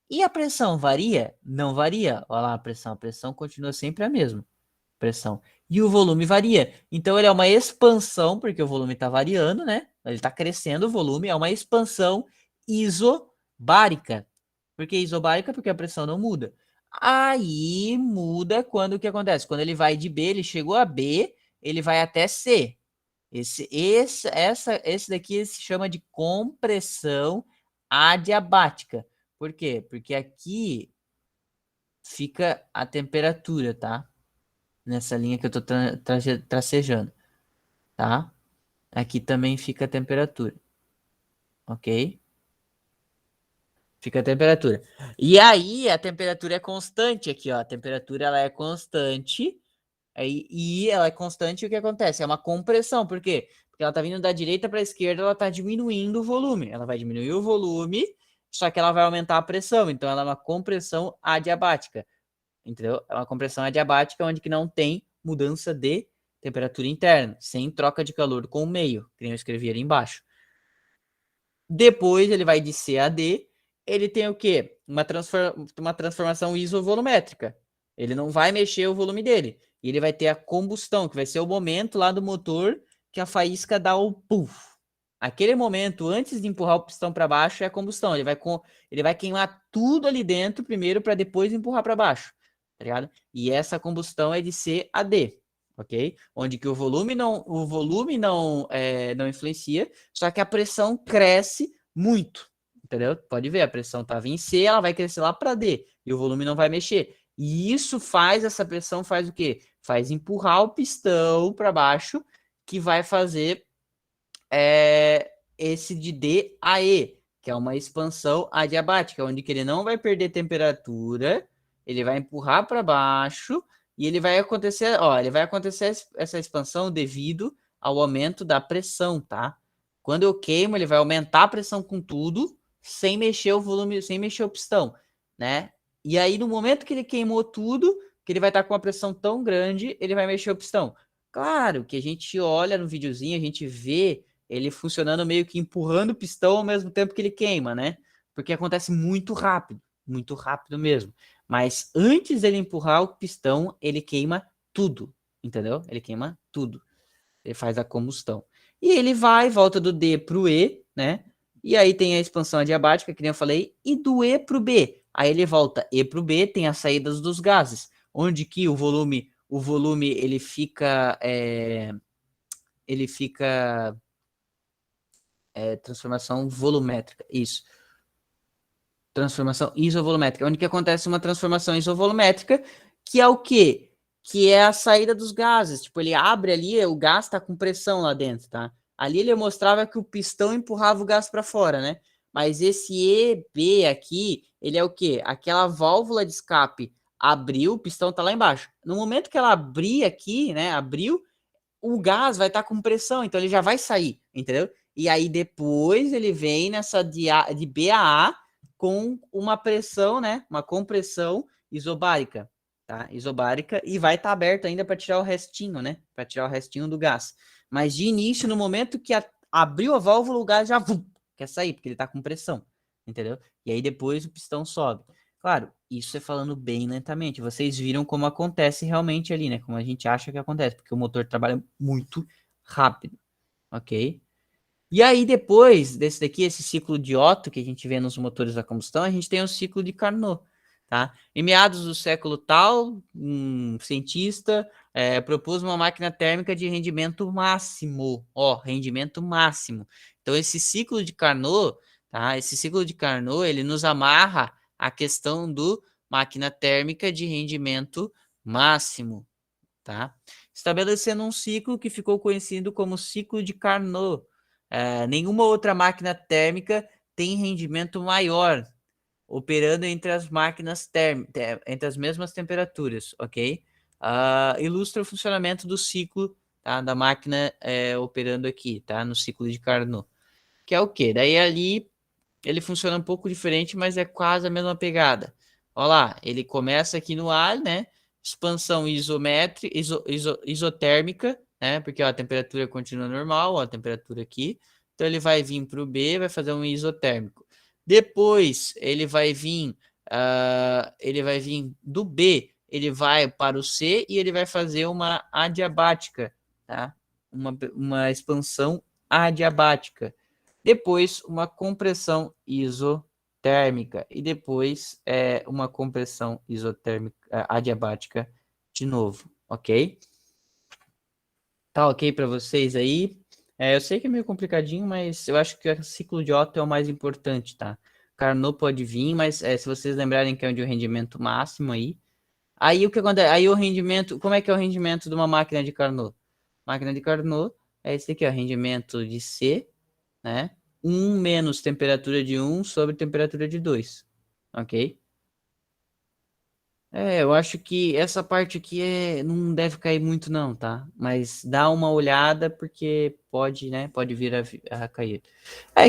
E a pressão varia? Não varia. Olha lá a pressão continua sempre a mesma pressão. E o volume varia. Então ele é uma expansão, porque o volume está variando, né? Ele está crescendo o volume, é uma expansão isobárica. Por que isobárica? Porque a pressão não muda. Aí muda quando o que acontece? Quando ele vai de B, ele chegou a B, ele vai até C. Esse daqui se chama de compressão adiabática. Por quê? Porque aqui fica a temperatura, tá? Nessa linha que eu tô tracejando, tá? Aqui também fica a temperatura, ok? Fica a temperatura. E aí a temperatura é constante aqui, ó. A temperatura ela é constante. E ela é constante, e o que acontece? É uma compressão, por quê? Porque ela tá vindo da direita para a esquerda, ela tá diminuindo o volume. Ela vai diminuir o volume, só que ela vai aumentar a pressão. Então, ela é uma compressão adiabática. entendeu? É uma compressão adiabática onde que não tem mudança de temperatura interna, sem troca de calor com o meio, que nem eu escrevi ali embaixo. Depois ele vai de C a D, ele tem o quê? Uma transformação isovolumétrica. Ele não vai mexer o volume dele. E ele vai ter a combustão, que vai ser o momento lá do motor que a faísca dá o puff. Aquele momento, antes de empurrar o pistão para baixo, é a combustão. Ele vai queimar tudo ali dentro primeiro para depois empurrar para baixo. Tá ligado? E essa combustão é de C a D. Ok? Onde que o volume não influencia, só que a pressão cresce muito, entendeu? Pode ver, a pressão estava em C, ela vai crescer lá para D, e o volume não vai mexer. E essa pressão faz o quê? Faz empurrar o pistão para baixo, que vai fazer esse de D a E, que é uma expansão adiabática, onde que ele não vai perder temperatura, ele vai empurrar para baixo, e ele vai acontecer essa expansão devido ao aumento da pressão, tá? Quando eu queimo, ele vai aumentar a pressão com tudo, sem mexer o volume, sem mexer o pistão, né? E aí, no momento que ele queimou tudo, que ele vai estar com uma pressão tão grande, ele vai mexer o pistão. Claro que a gente olha no videozinho, a gente vê ele funcionando meio que empurrando o pistão ao mesmo tempo que ele queima, né? Porque acontece muito rápido mesmo. Mas antes dele empurrar o pistão, ele queima tudo, entendeu? Ele queima tudo. Ele faz a combustão. E ele volta do D para o E, né? E aí tem a expansão adiabática, que nem eu falei, e do E para o B. Aí ele volta E para o B, tem as saídas dos gases, onde que o volume ele fica transformação volumétrica, isso. Transformação isovolumétrica, onde que acontece uma transformação isovolumétrica, que é o quê? Que é a saída dos gases. Tipo, ele abre ali, o gás está com pressão lá dentro, tá? Ali ele mostrava que o pistão empurrava o gás para fora, né? Mas esse EB aqui, ele é o quê? Aquela válvula de escape abriu, o pistão tá lá embaixo. No momento que ela abrir aqui, né? Abriu, o gás vai estar com pressão, então ele já vai sair, entendeu? E aí depois ele vem nessa de B a A com uma pressão, né? Uma compressão isobárica, tá? Isobárica, e vai estar aberto ainda para tirar o restinho, né? Para tirar o restinho do gás. Mas de início, no momento que abriu a válvula, o gás já quer sair, porque ele está com pressão, entendeu? E aí depois o pistão sobe. Claro, isso é falando bem lentamente. Vocês viram como acontece realmente ali, né? Como a gente acha que acontece, porque o motor trabalha muito rápido, ok? E aí, depois desse daqui, esse ciclo de Otto que a gente vê nos motores a combustão, a gente tem o ciclo de Carnot, tá? Em meados do século tal, um cientista propôs uma máquina térmica de rendimento máximo, rendimento máximo. Então, esse ciclo de Carnot, tá? Esse ciclo de Carnot, ele nos amarra a questão do máquina térmica de rendimento máximo, tá? Estabelecendo um ciclo que ficou conhecido como ciclo de Carnot. Nenhuma outra máquina térmica tem rendimento maior, operando entre as máquinas entre as mesmas temperaturas, ok? Ilustra o funcionamento do ciclo, tá, da máquina operando aqui, tá? No ciclo de Carnot. Que é o quê? Daí ali ele funciona um pouco diferente, mas é quase a mesma pegada. Olha lá, ele começa aqui no ar, né? Expansão isotérmica, né? Porque ó, a temperatura continua normal, ó, a temperatura aqui. Então ele vai vir para o B, vai fazer um isotérmico. Depois ele vai vir do B, ele vai para o C e ele vai fazer uma adiabática, tá? Uma expansão adiabática. Depois uma compressão isotérmica e depois uma compressão isotérmica adiabática de novo, ok? Tá ok para vocês aí? Eu sei que é meio complicadinho, mas eu acho que o ciclo de Otto é o mais importante, tá? Carnot pode vir, mas se vocês lembrarem que é onde o rendimento máximo aí o que acontece? Aí o rendimento, como é que é o rendimento de uma máquina de Carnot? Máquina de Carnot é esse aqui, ó, rendimento de C, né? 1 menos temperatura de 1 sobre temperatura de 2, ok? Eu acho que essa parte aqui não deve cair muito não, tá? Mas dá uma olhada porque pode, né? Pode vir a cair.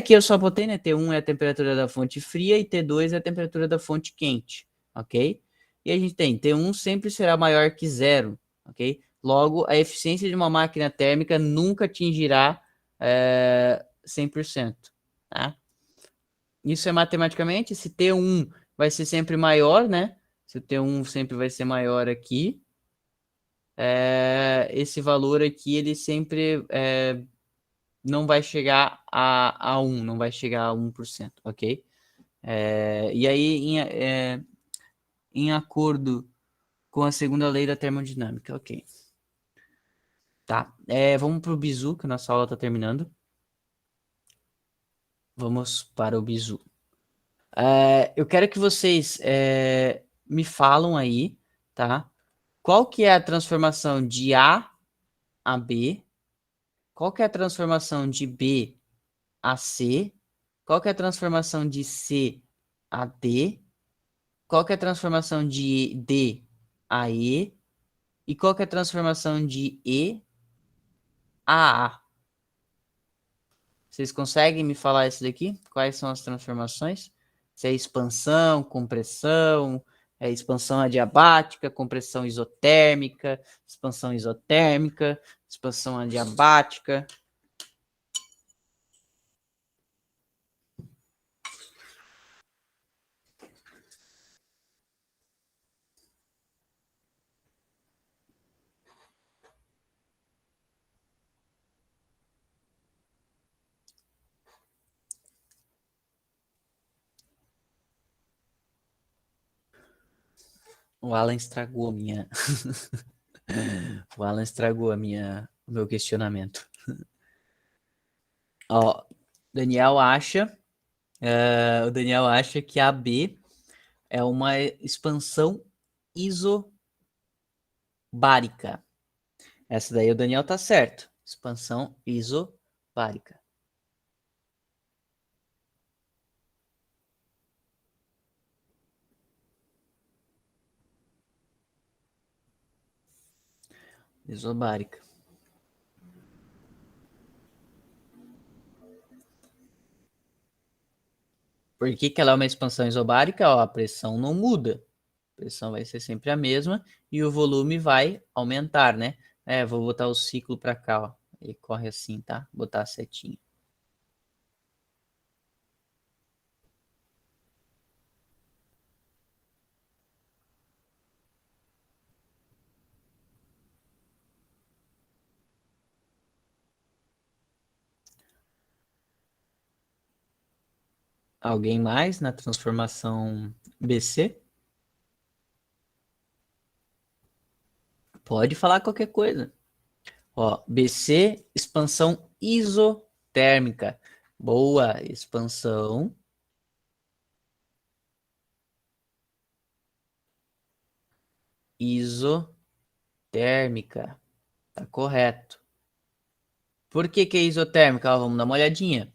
Que eu só botei, né? T1 é a temperatura da fonte fria e T2 é a temperatura da fonte quente, ok? e a gente tem T1 sempre será maior que zero, ok? Logo, a eficiência de uma máquina térmica nunca atingirá 100%, tá? Isso é matematicamente, se T1 vai ser sempre maior, né? Se o T1 sempre vai ser maior aqui, esse valor aqui, ele sempre não vai chegar a 1, não vai chegar a 1%, ok? E aí, em acordo com a segunda lei da termodinâmica, ok. Tá, vamos para o bizu, que a nossa aula está terminando. Vamos para o bizu. Eu quero que vocês me falam aí, tá? Qual que é a transformação de A a B? Qual que é a transformação de B a C? Qual que é a transformação de C a D? Qual que é a transformação de D a E? E qual que é a transformação de E a A? Vocês conseguem me falar isso daqui? Quais são as transformações? Se é expansão, compressão, expansão adiabática, compressão isotérmica, expansão isotérmica, expansão adiabática. O Alan estragou a minha. O Alan estragou o meu questionamento. Ó, Daniel acha, o Daniel acha que a B é uma expansão isobárica. Essa daí o Daniel tá certo. Expansão isobárica. Isobárica. Por que ela é uma expansão isobárica? Ó, a pressão não muda. A pressão vai ser sempre a mesma e o volume vai aumentar, né? Vou botar o ciclo para cá, ó. Ele corre assim, tá? Vou botar a setinha. Alguém mais na transformação BC? Pode falar qualquer coisa. Ó, BC, expansão isotérmica. Boa, expansão isotérmica. Tá correto. Por que é isotérmica? Ó, vamos dar uma olhadinha.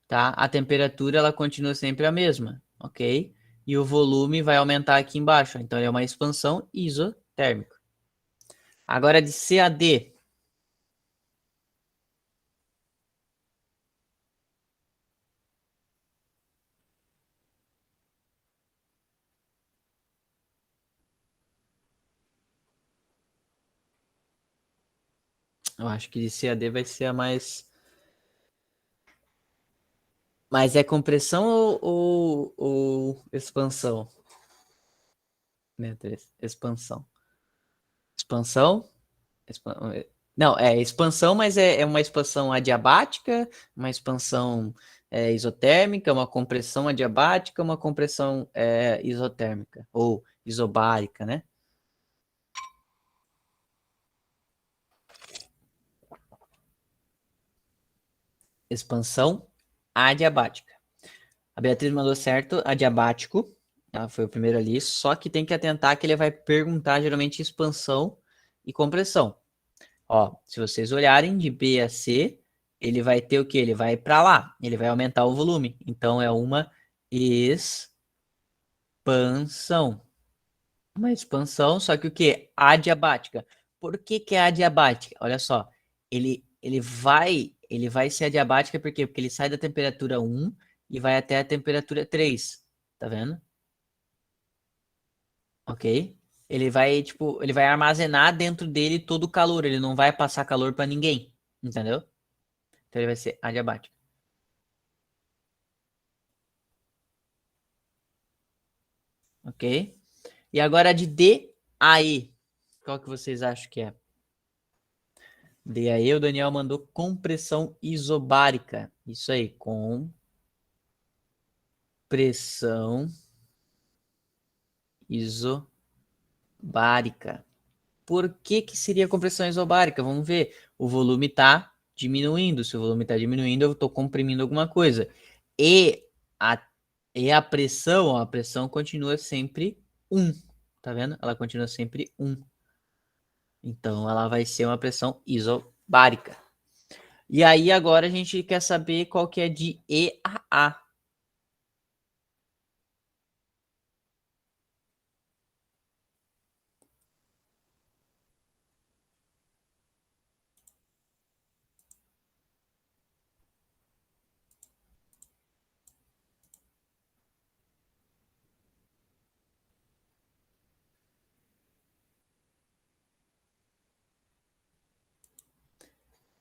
Tá? A temperatura ela continua sempre a mesma, ok? E o volume vai aumentar aqui embaixo. Então, é uma expansão isotérmica. Agora, de C a D. Eu acho que de C a D vai ser a mais... Mas é compressão ou expansão? Expansão. Expansão? Não, é expansão, mas é uma expansão adiabática, uma expansão isotérmica, uma compressão adiabática, uma compressão isotérmica, ou isobárica, né? Expansão adiabática. A Beatriz mandou certo, adiabático. Ela foi o primeiro ali, só que tem que atentar que ele vai perguntar geralmente expansão e compressão. Ó, se vocês olharem de B a C, ele vai ter o que? Ele vai para lá, ele vai aumentar o volume. Então é uma expansão. Uma expansão, só que o que? Adiabática. Por que que é adiabática? Olha só, ele vai ser adiabática por quê? Porque ele sai da temperatura 1 e vai até a temperatura 3. Tá vendo? ok? Ele vai, tipo, ele vai armazenar dentro dele todo o calor, ele não vai passar calor para ninguém, entendeu? Então ele vai ser adiabático. Ok? E agora de D a E. Qual que vocês acham que é? D a E, o Daniel mandou compressão isobárica. Isso aí, compressão isobárica. Por que que seria compressão isobárica? Vamos ver. O volume está diminuindo. Se o volume está diminuindo, eu estou comprimindo alguma coisa. E a, e a pressão continua sempre 1. Tá vendo? Ela continua sempre 1. Então, ela vai ser uma pressão isobárica. E aí, agora a gente quer saber qual que é de E a A.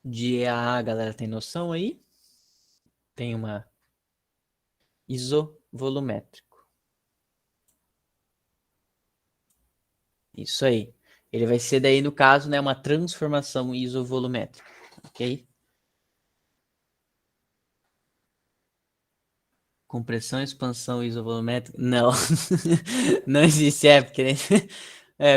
De E a A, galera, tem noção aí? Tem uma isovolumétrico. Isso aí. Ele vai ser daí, no caso, né, uma transformação isovolumétrica, ok? Compressão, expansão isovolumétrica? Não. Não existe, porque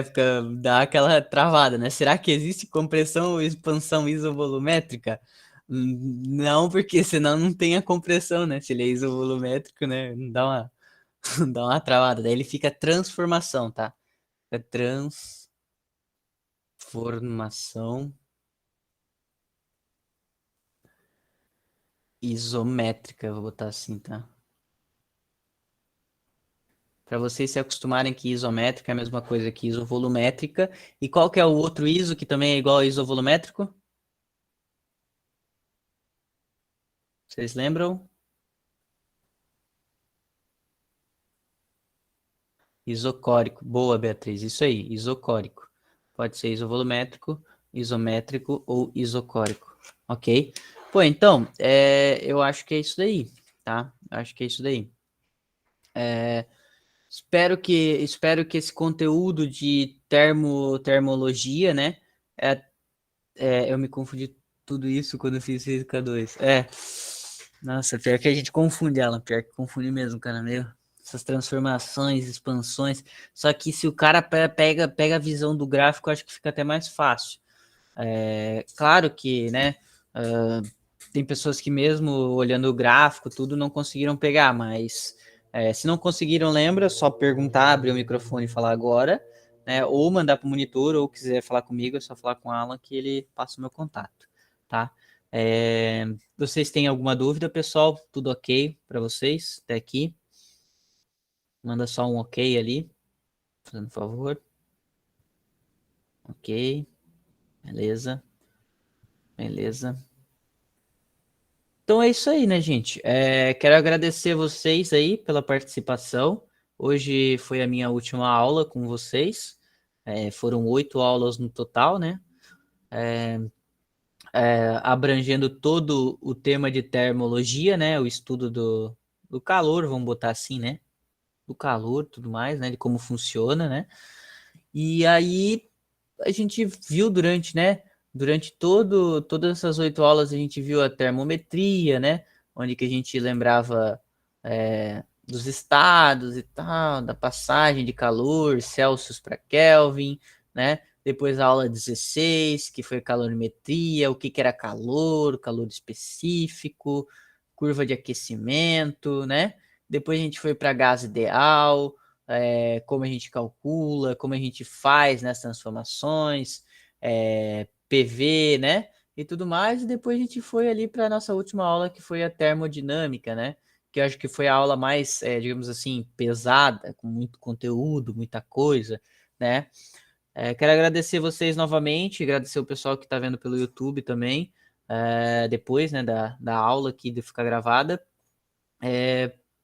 fica, dá aquela travada, né? Será que existe compressão ou expansão isovolumétrica? Não, porque senão não tem a compressão, né? Se ele é isovolumétrico, né? Dá uma, dá uma travada. Daí ele fica transformação, tá? Fica transformação isométrica, eu vou botar assim, tá? Para vocês se acostumarem que isométrica é a mesma coisa que isovolumétrica. E qual que é o outro iso que também é igual a isovolumétrico? Vocês lembram? Isocórico. Boa, Beatriz. Isso aí, isocórico. Pode ser isovolumétrico, isométrico ou isocórico. Ok? Pô, então, eu acho que é isso daí, tá? Acho que é isso daí. Espero que esse conteúdo de termologia, né? Eu me confundi tudo isso quando eu fiz física 2. Nossa, pior que a gente confunde ela, pior que confunde mesmo, cara, meu. Essas transformações, expansões. Só que se o cara pega a visão do gráfico, acho que fica até mais fácil. Claro que, né, tem pessoas que mesmo olhando o gráfico, tudo, não conseguiram pegar, mas se não conseguiram, lembra, só perguntar, abrir o microfone e falar agora, né, ou mandar para o monitor, ou quiser falar comigo, é só falar com o Alan que ele passa o meu contato, tá? Vocês têm alguma dúvida, pessoal? Tudo ok para vocês até aqui? Manda só um ok ali, fazendo favor. Ok, beleza, beleza. Então é isso aí, né, gente? Quero agradecer vocês aí pela participação. Hoje foi a minha última aula com vocês. Foram 8 aulas no total, né? Abrangendo todo o tema de termologia, né? O estudo do calor, vamos botar assim, né? Do calor, tudo mais, né? De como funciona, né? E aí a gente viu durante todas essas 8 aulas, a gente viu a termometria, né? Onde que a gente lembrava dos estados e tal, da passagem de calor, Celsius para Kelvin, né? Depois a aula 16, que foi calorimetria, o que era calor específico, curva de aquecimento, né? Depois a gente foi para gás ideal, como a gente calcula, como a gente faz nas transformações, PV, né? E tudo mais. E depois a gente foi ali para a nossa última aula, que foi a termodinâmica, né? Que eu acho que foi a aula mais, digamos assim, pesada, com muito conteúdo, muita coisa, né? Quero agradecer vocês novamente, agradecer o pessoal que está vendo pelo YouTube também, depois, né, da aula aqui de ficar gravada.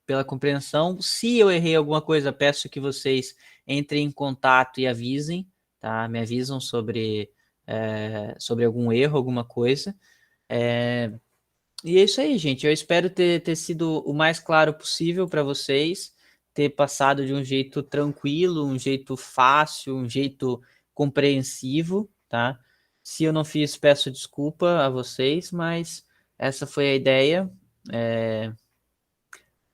pela compreensão. Se eu errei alguma coisa, peço que vocês entrem em contato e avisem, tá? Me avisam sobre algum erro, alguma coisa. E é isso aí, gente. Eu espero ter sido o mais claro possível para vocês, ter passado de um jeito tranquilo, um jeito fácil, um jeito compreensivo, tá? Se eu não fiz, peço desculpa a vocês, mas essa foi a ideia.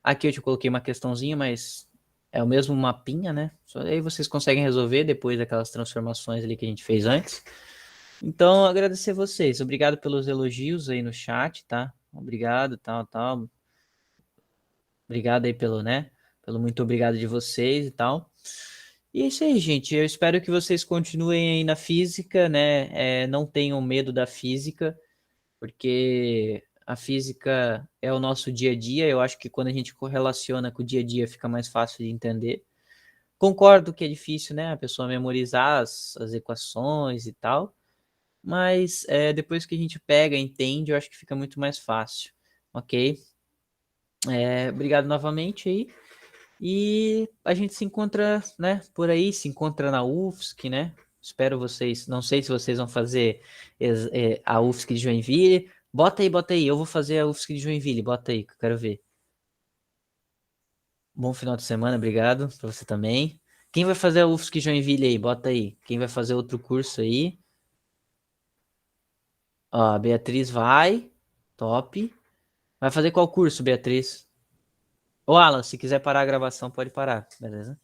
Aqui eu te coloquei uma questãozinha, mas é o mesmo mapinha, né? Só aí vocês conseguem resolver depois daquelas transformações ali que a gente fez antes. Então, agradecer vocês. Obrigado pelos elogios aí no chat, tá? Obrigado, tal. Obrigado aí pelo muito obrigado de vocês e tal. E é isso aí, gente. Eu espero que vocês continuem aí na física, né? Não tenham medo da física, porque a física é o nosso dia a dia. Eu acho que quando a gente correlaciona com o dia a dia fica mais fácil de entender. Concordo que é difícil, né? A pessoa memorizar as equações e tal. Mas depois que a gente pega, entende, eu acho que fica muito mais fácil, ok? Obrigado novamente aí. E a gente se encontra, né, por aí, se encontra na UFSC, né? Espero vocês, não sei se vocês vão fazer a UFSC de Joinville. Bota aí, eu vou fazer a UFSC de Joinville, bota aí, que eu quero ver. Bom final de semana, obrigado para você também. Quem vai fazer a UFSC de Joinville aí, bota aí. Quem vai fazer outro curso aí? Ó, a Beatriz vai, top. Vai fazer qual curso, Beatriz? Ô, Alan, se quiser parar a gravação, pode parar, beleza?